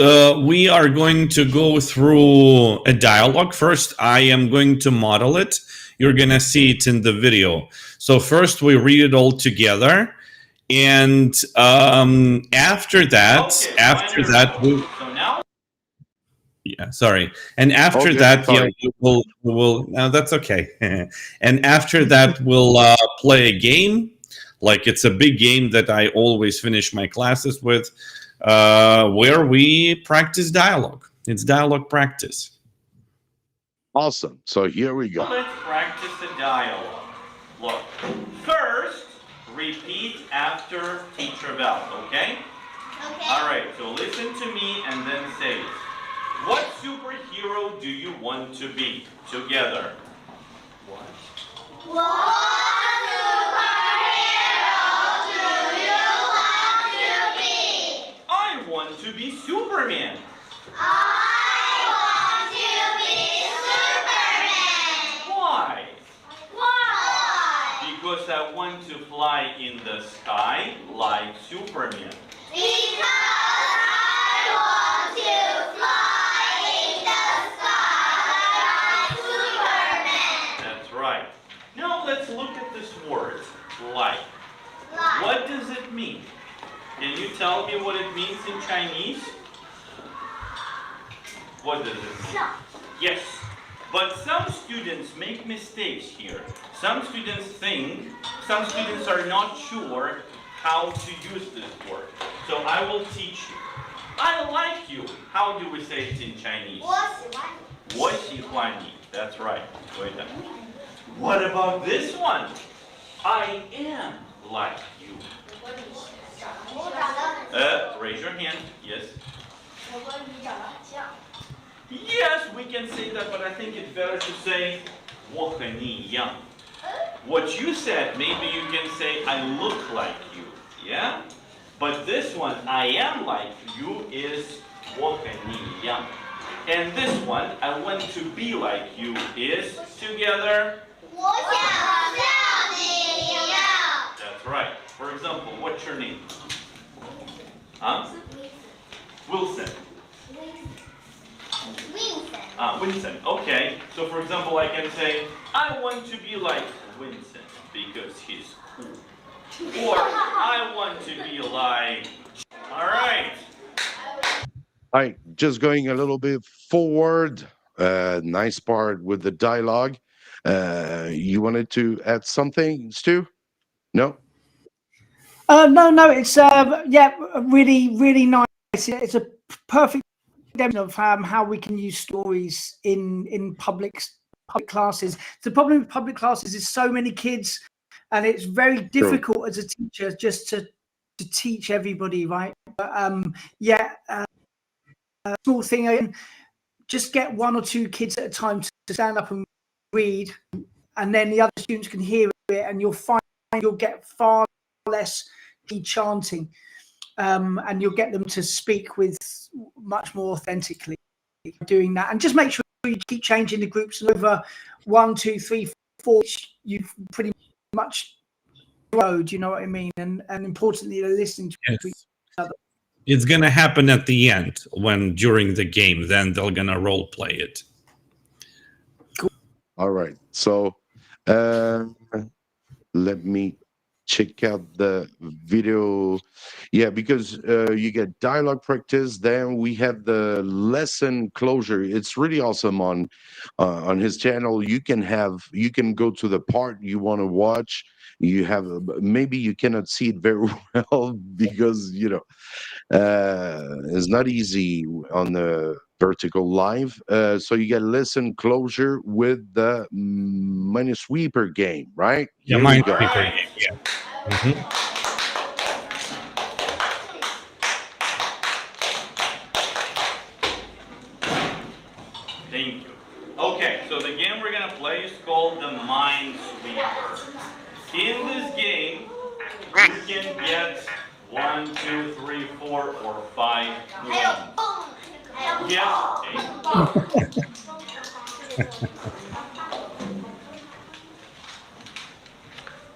we are going to go through a dialogue. First, I am going to model it. You're going to see it in the video. So first, we read it all together. And after that, And after that, we'll no, that's okay. And after that, we'll play a game. Like, it's a big game that I always finish my classes with, where we practice dialogue. It's dialogue practice. Awesome. So here we go. Let's practice the dialogue. Look, first, repeat after Teacher Val, okay? Okay. All right, so listen to me and then say it. What superhero do you want to be? Together. What? I want to be Superman. Why? Because I want to fly in the sky like Superman. That's right. Now let's look at this word, like. What does it mean? Can you tell me what it means in Chinese? What does it mean? Yes, but some students make mistakes here. Some students are not sure how to use this word. So I will teach you. I like you. How do we say it in Chinese? 我喜欢你. That's right. What about this one? I am like you. Raise your hand. Yes. Yes, we can say that, but I think it's better to say 我和你一样. What you said, maybe you can say I look like you. Yeah? But this one, I am like you, is 我和你一样. And this one, I want to be like you, is together. That's right. For example, what's your name? Huh? Wilson. Winston. Okay. So for example, I can say, I want to be like Winston because he's cool. Or I want to be like... All right. All right, just going a little bit forward. Nice part with the dialogue. You wanted to add something, Stu? No? No, it's really, really nice. It's a perfect demonstration of how we can use stories in public classes. The problem with public classes is so many kids, and it's very difficult as a teacher just to teach everybody, right? But, small thing, just get one or two kids at a time to stand up and read, and then the other students can hear it, and you'll get far less chanting, and you'll get them to speak with much more authentically doing that. And just make sure you keep changing the groups, and over 1, 2, 3, 4 you've pretty much road, you know what I mean? And importantly, they're listening to each Yes. other. It's gonna happen at the end when during the game. Then they're gonna role play it. All right. So let me check out the video. Yeah, because you get dialogue practice, then we have the lesson closure. It's really awesome on his channel. You can go to the part you want to watch. You have maybe you cannot see it very well because it's not easy on the vertical live. So you get lesson closure with the Minesweeper game, right? Yeah, Here we go. Minesweeper game. Yeah. Mhm. Thank you. Okay, so the game we're gonna play is called the Minesweeper. In this game, you can get 1, 2, 3, 4, or 5 coins. Yes.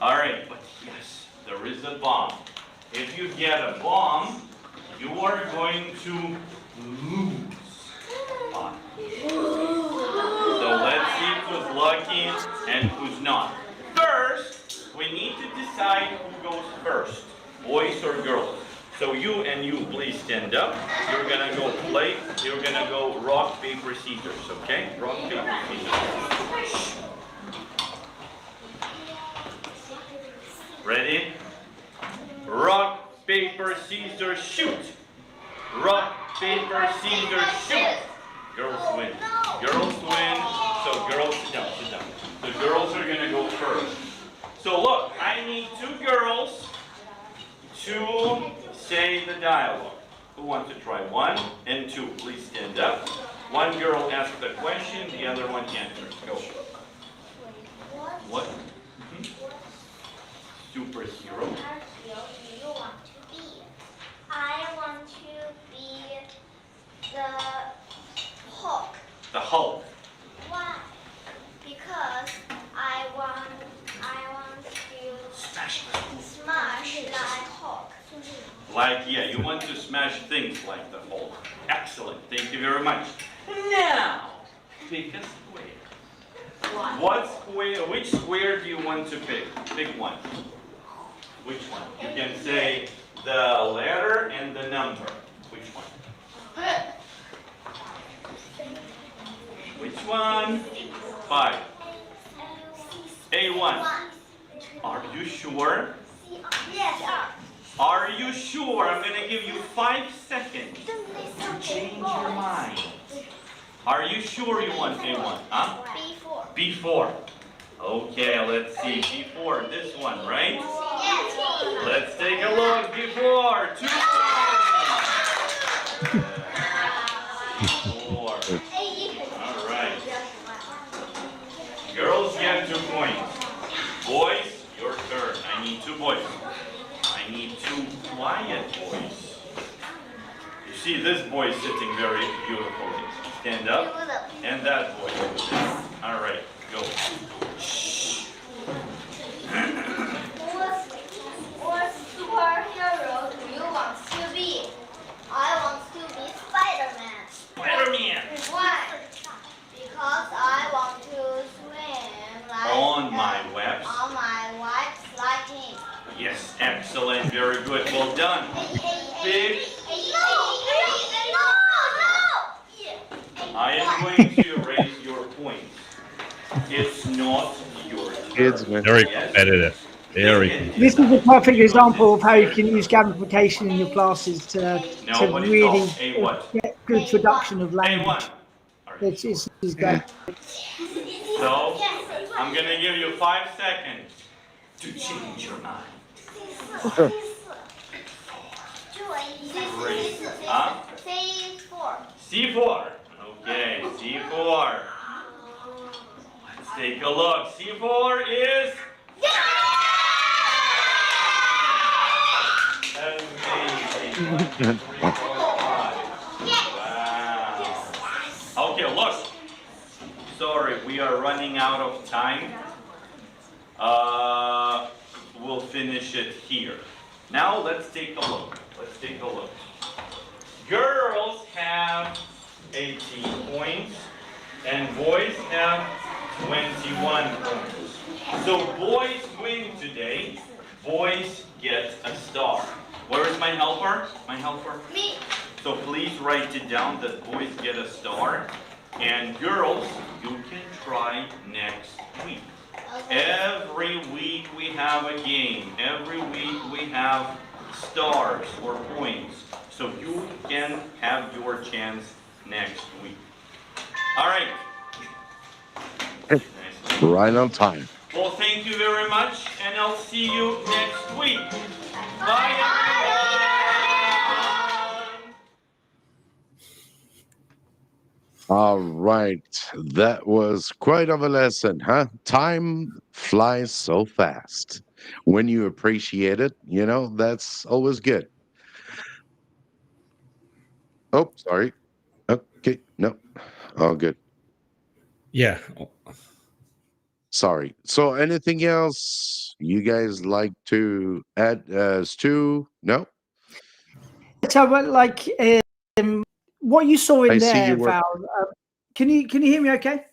All right, but yes, there is a bomb. If you get a bomb, you are going to lose. So let's see who's lucky and who's not. First, we need to decide who goes first, boys or girls. So you please stand up. You're gonna go play. You're gonna go rock, paper, scissors, okay? Rock, paper, scissors. Ready? Rock, paper, scissors, shoot. Rock, paper, scissors, shoot. Girls win. Girls win. So girls, sit down, sit down. The girls are gonna go first. So look, I need 2 girls to say the dialogue. Who wants to try? 1 and 2. Please stand up. One girl asks the question, the other one answers. Go. What? Superhero. Do you want to be? I want to be the Hulk. The Hulk. Why? Because I want to Smash. smash like Hulk. Like, yeah, you want to smash things like the Hulk. Excellent. Thank you very much. Now, pick a square. What square? Which square do you want to pick? Pick one. Which one? You can say the letter and the number. Which one? Which one? 5. A1. Are you sure? Yes, sir. Are you sure? I'm going to give you 5 seconds to change your mind. Are you sure you want A1? Huh? B4. B4. Okay, let's see. B4, this one, right? Yes. Let's take a look. B4, 2 points. 4. All right. Girls get 2 points. Boys, your turn. I need 2 boys. I need 2 quiet boys. You see, this boy is sitting very beautifully. Stand up. And that boy. All right, go. What superhero do you want to be? I want to be Spider-Man. Spider-Man. Why? Because I want to swim like On my webs. on my webs like him. Yes, excellent. Very good. Well done. Big. I am going to raise your points. It's not your turn. Kids, man. Very competitive. Very. This is a perfect example of how you can use gamification in your classes to Nobody's really off. A what? get good production of language. A1. It's good. So, I'm going to give you 5 seconds to change your mind. 3. Huh? C4. Okay, C4. Let's take a look. C4 is... Amazing. Wow. Okay, look. Sorry, we are running out of time. we'll finish it here. Now let's take a look. Let's take a look. Girls have 18 points and boys have 21 points. So boys win today. Boys get a star. Where is my helper? My helper? Me. So please write it down that boys get a star. And girls, you can try next week. Okay. Every week we have a game. Every week we have stars or points. So you can have your chance next week. All right. Nice. Right on time. Well, thank you very much, and I'll see you next week. Bye, everyone. All right. That was quite of a lesson, huh? Time flies so fast. When you appreciate it, you know, that's always good. Oh, sorry. Okay. No. All good. Yeah. Sorry. So anything else you guys like to add, Stu? No? So, but like, what you saw in I see there, you were- Val. Can you hear me? Okay.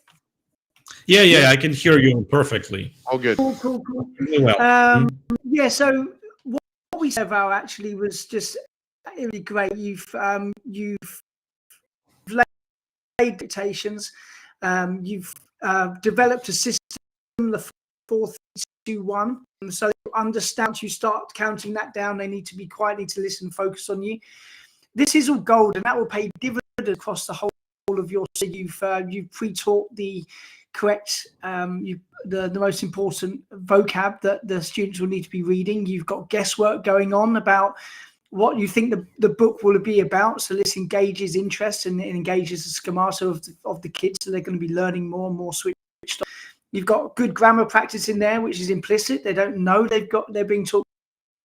Yeah, I can hear you perfectly. All good. Cool. Really well. Yeah. So what we said, Val, actually was just really great. You've laid dictations. You've developed a system, the 4-3-2-1, and so you understand. You start counting that down. They need to be quiet, need to listen, focus on you. This is all gold, and that will pay dividends across the whole of your. So you've pre-taught the correct, the most important vocab that the students will need to be reading. You've got guesswork going on about what you think the book will be about. So this engages interest and it engages the schemata of the kids. So they're going to be learning more and more switched on. You've got good grammar practice in there, which is implicit. They don't know they're being taught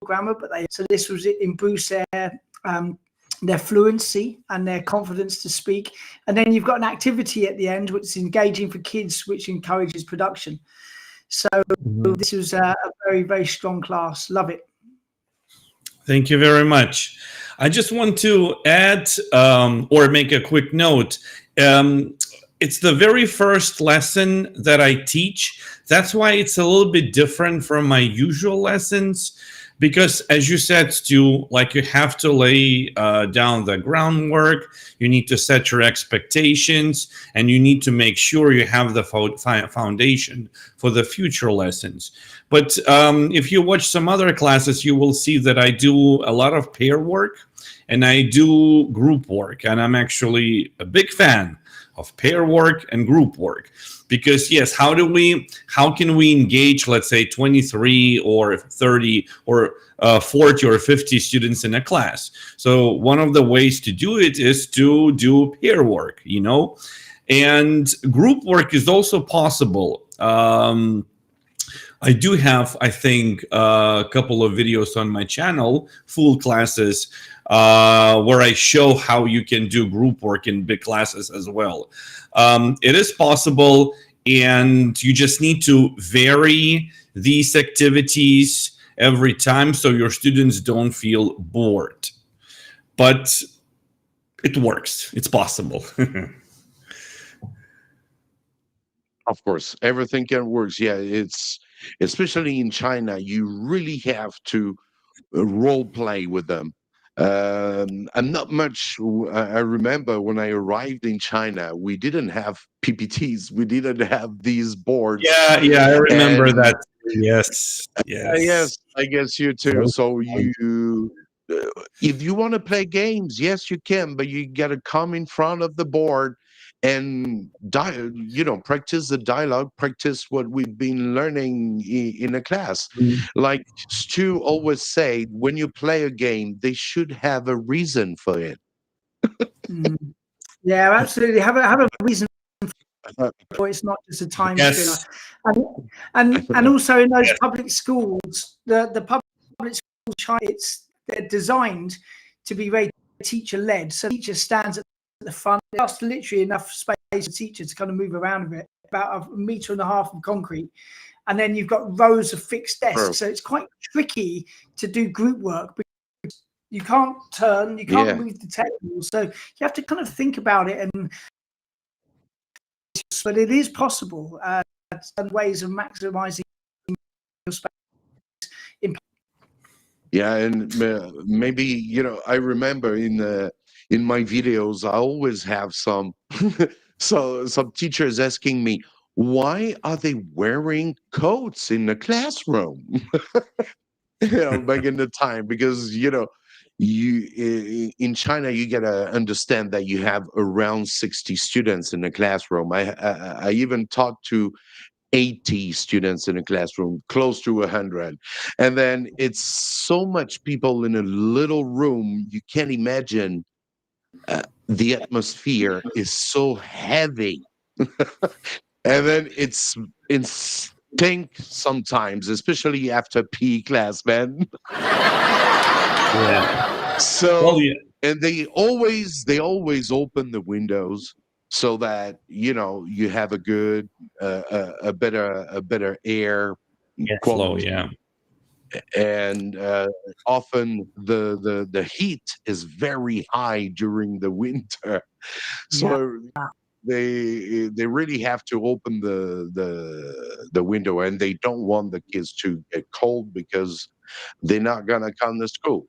grammar, but so this was it improves their fluency and their confidence to speak. And then you've got an activity at the end, which is engaging for kids, which encourages production. So this was a very, very strong class. Love it. Thank you very much. I just want to add or make a quick note. It's the very first lesson that I teach. That's why it's a little bit different from my usual lessons. Because as you said, Stu, like you have to lay down the groundwork, you need to set your expectations, and you need to make sure you have the foundation for the future lessons. But if you watch some other classes, you will see that I do a lot of pair work and I do group work. And I'm actually a big fan of pair work and group work. Because yes, how can we engage, let's say 23 or 30 or 40 or 50 students in a class? So one of the ways to do it is to do pair work, you know, and group work is also possible. I do have, I think, a couple of videos on my channel, full classes, where I show how you can do group work in big classes as well. It is possible, and you just need to vary these activities every time so your students don't feel bored. But it works. It's possible. Of course, everything can work. Yeah, it's especially in China, you really have to role play with them. And not much. I remember when I arrived in China, we didn't have PPTs. We didn't have these boards. Yeah, I remember that. Yes. Yes, I guess you too. So you, if you want to play games, yes, you can, but you got to come in front of the board and practice the dialogue, practice what we've been learning in a class. Like Stu always say, when you play a game, they should have a reason for it. Yeah, absolutely. Have a reason for it's not just a time filler. And also in those public schools, the public schools, they're designed to be very teacher led. So the teacher stands at the front, there's literally enough space for teachers to kind of move around a bit, about 1.5 meters of concrete. And then you've got rows of fixed desks. So it's quite tricky to do group work because you can't turn, you can't move the table. So you have to kind of think about it. But it is possible. And ways of maximizing space. Yeah, and maybe, you know, I remember in my videos, I always have some some teachers asking me, why are they wearing coats in the classroom? You know, back in the time, because, you know, in China, you gotta understand that you have around 60 students in the classroom. I even talked to 80 students in a classroom, close to 100. And then it's so much people in a little room, you can't imagine. The atmosphere is so heavy. And then it's stink sometimes, especially after PE class, man. Yeah. So, and they always open the windows so that, you know, you have a good, a better air Flow, quality. yeah. And often the heat is very high during the winter, so they really have to open the window, and they don't want the kids to get cold because they're not gonna come to school.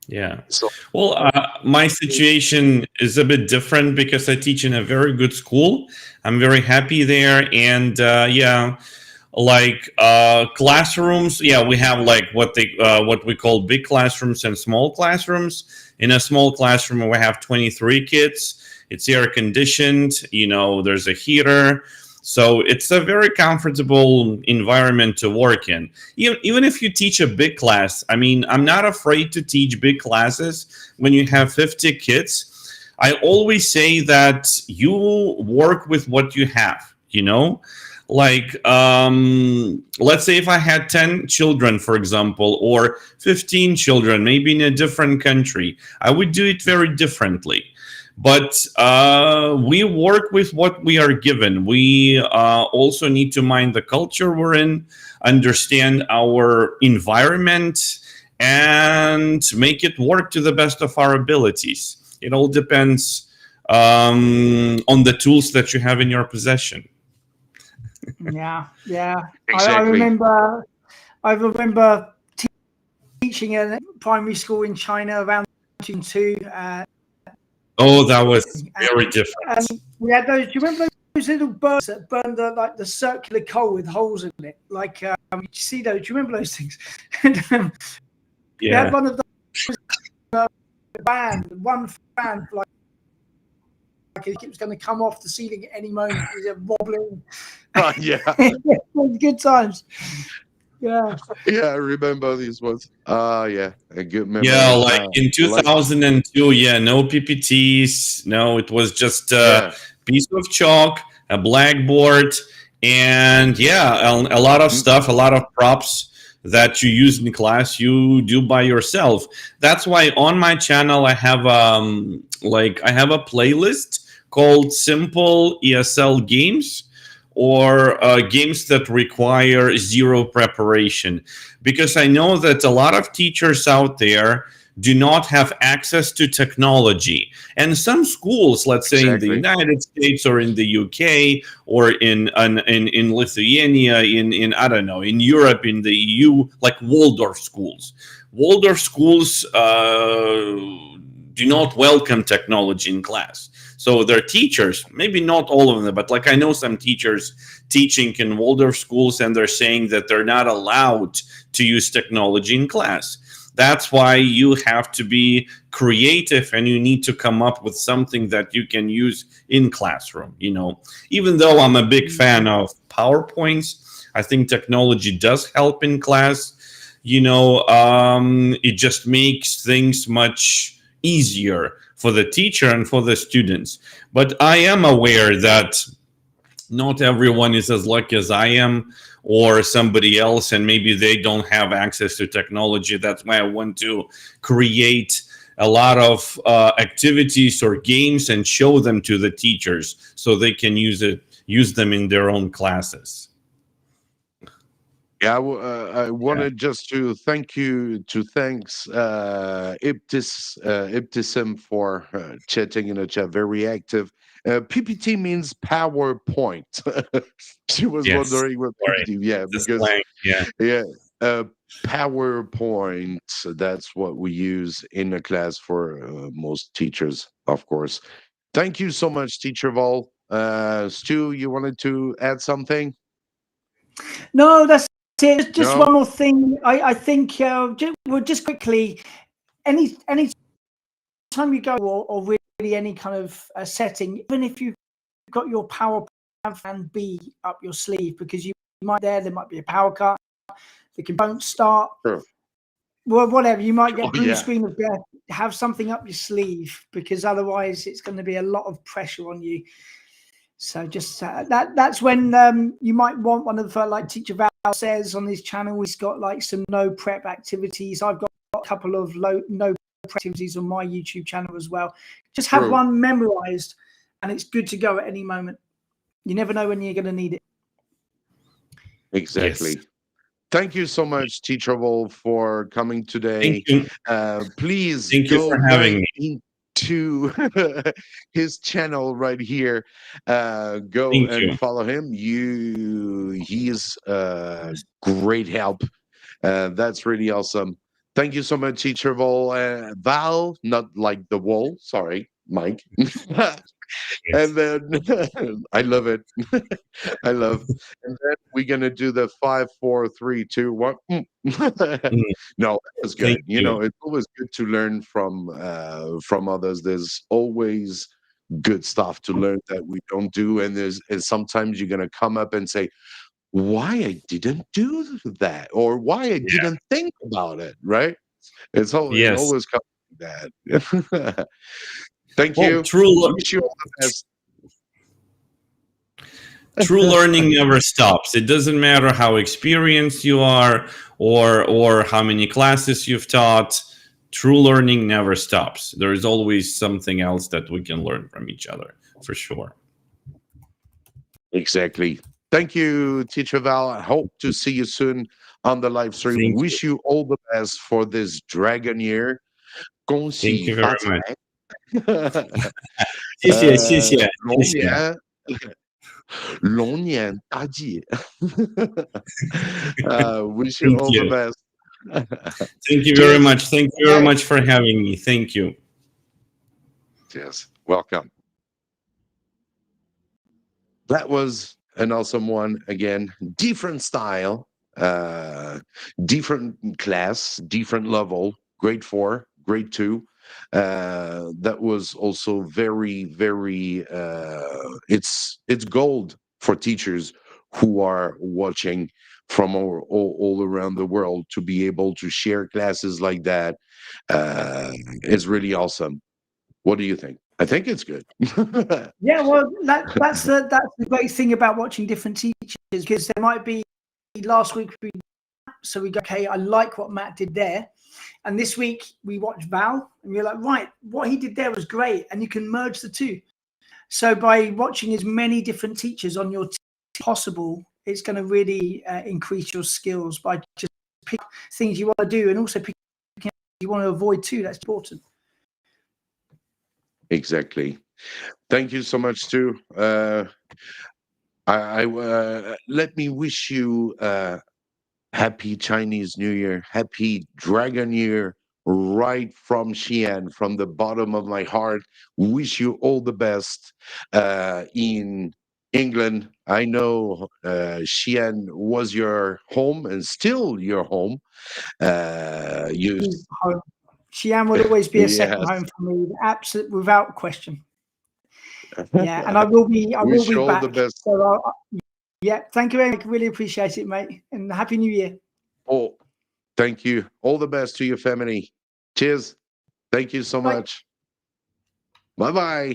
Yeah. So, Well, my situation is a bit different because I teach in a very good school. I'm very happy there, and like classrooms, we have like what we call big classrooms and small classrooms. In a small classroom, we have 23 kids. It's air conditioned. You know, there's a heater. So it's a very comfortable environment to work in. Even if you teach a big class, I mean, I'm not afraid to teach big classes when you have 50 kids. I always say that you work with what you have, you know? Like, let's say if I had 10 children, for example, or 15 children, maybe in a different country, I would do it very differently. But we work with what we are given. We also need to mind the culture we're in, understand our environment, and make it work to the best of our abilities. It all depends on the tools that you have in your possession. Yeah. Exactly. I remember teaching in primary school in China around 2002. Oh, that was very different. And we had those. Do you remember those little birds that burned the circular coal with holes in it? Like, you see those? Do you remember those things? We had one of those one fan like it was going to come off the ceiling at any moment. It was wobbling. Yeah. Good times. Yeah. Yeah, I remember these ones. Yeah, a good memory. Yeah, like in 2002, no PPTs. No, it was just a piece of chalk, a blackboard, and a lot of stuff, a lot of props that you use in class, you do by yourself. That's why on my channel I have a playlist called Simple ESL Games, or games that require zero preparation. Because I know that a lot of teachers out there do not have access to technology. And some schools, let's say in the United States or in the UK or in Lithuania, in I don't know, in Europe, in the EU, like Waldorf schools. Waldorf schools do not welcome technology in class. So their teachers, maybe not all of them, but like I know some teachers teaching in Waldorf schools, and they're saying that they're not allowed to use technology in class. That's why you have to be creative, and you need to come up with something that you can use in classroom. You know, even though I'm a big fan of PowerPoints, I think technology does help in class. You know, it just makes things much easier for the teacher and for the students. But I am aware that not everyone is as lucky as I am or somebody else, and maybe they don't have access to technology. That's why I want to create a lot of activities or games and show them to the teachers so they can use them in their own classes. Yeah, I wanted just to thanks Ibtisam for chatting in the chat, very active. PPT means PowerPoint. She was Yes, wondering what sorry. PPT. Yeah, It's a because slang, yeah. PowerPoint. That's what we use in the class for most teachers, of course. Thank you so much, Teacher Vol. Stu, you wanted to add something? No, that's it. Just No? one more thing. I think just quickly, any time you go or really any kind of setting, even if you've got your power and be up your sleeve, because you might there might be a power cut, the computer won't start. Sure. Well, whatever, you might get blue yeah. screen of death. Have something up your sleeve, because otherwise it's going to be a lot of pressure on you. So just that's when you might want one of like Teacher Val says on his channel, he's got like some no prep activities. I've got a couple of no prep activities on my YouTube channel as well. Just have one memorized, and it's good to go at any moment. You never know when you're going to need it. Exactly. Yes. Thank you so much, Teacher Wolf, for coming today. Thank you. Please Thank you go for having right me. into his channel right here. Go Thank and you. follow him. He is great help. That's really awesome. Thank you so much, Teacher Val, not like the wall. Sorry, Mike. And then I love it. I love. And then we're gonna do the 5, 4, 3, 2, 1. No, that's good. Thank You you. know, it's always good to learn from others. There's always good stuff to learn that we don't do, and sometimes you're gonna come up and say, "Why I didn't do that," or "Why I didn't think about it." Right? It Yes. always comes like that. Thank Well, you. Wish you all the best. True learning never stops. It doesn't matter how experienced you are or how many classes you've taught. True learning never stops. There is always something else that we can learn from each other, for sure. Exactly. Thank you, Teacher Val. I hope to see you soon on the live stream. Thank Wish you all the best for this dragon year. 恭 Thank 喜 you 发 very 财 much. 谢谢，谢谢，龙谢谢。年龙年大吉 Wish you Thank all the you. best. Thank you very Cheers. much. Thank you very much for having me. Thank you. Yes, welcome. That was an awesome one. Again, different style, different class, different level, grade 4, grade 2. That was also very, very, it's gold for teachers who are watching from all around the world to be able to share classes like that. It's really awesome. What do you think? I think it's good. Yeah, well, that's the great thing about watching different teachers, because there might be last week so we go, okay, I like what Matt did there, and this week we watch Val, and you're like, right, what he did there was great, and you can merge the two. So by watching as many different teachers on your team as possible, it's going to really increase your skills by just picking things you want to do, and also picking things you want to avoid too. That's important. Exactly. Thank you so much, too. Let me wish you happy Chinese New Year, happy Dragon Year, right from Xi'an, from the bottom of my heart. Wish you all the best in England. I know Xi'an was your home and still your home. Xi'an will always be a second Yes. home for me, absolutely, without question. Yeah, and I will be Wish you all back. the best. So, yeah, thank you very much. Really appreciate it, mate, and Happy New Year. Oh, thank you. All the best to your family. Cheers. Thank you so Bye. much. Bye-bye.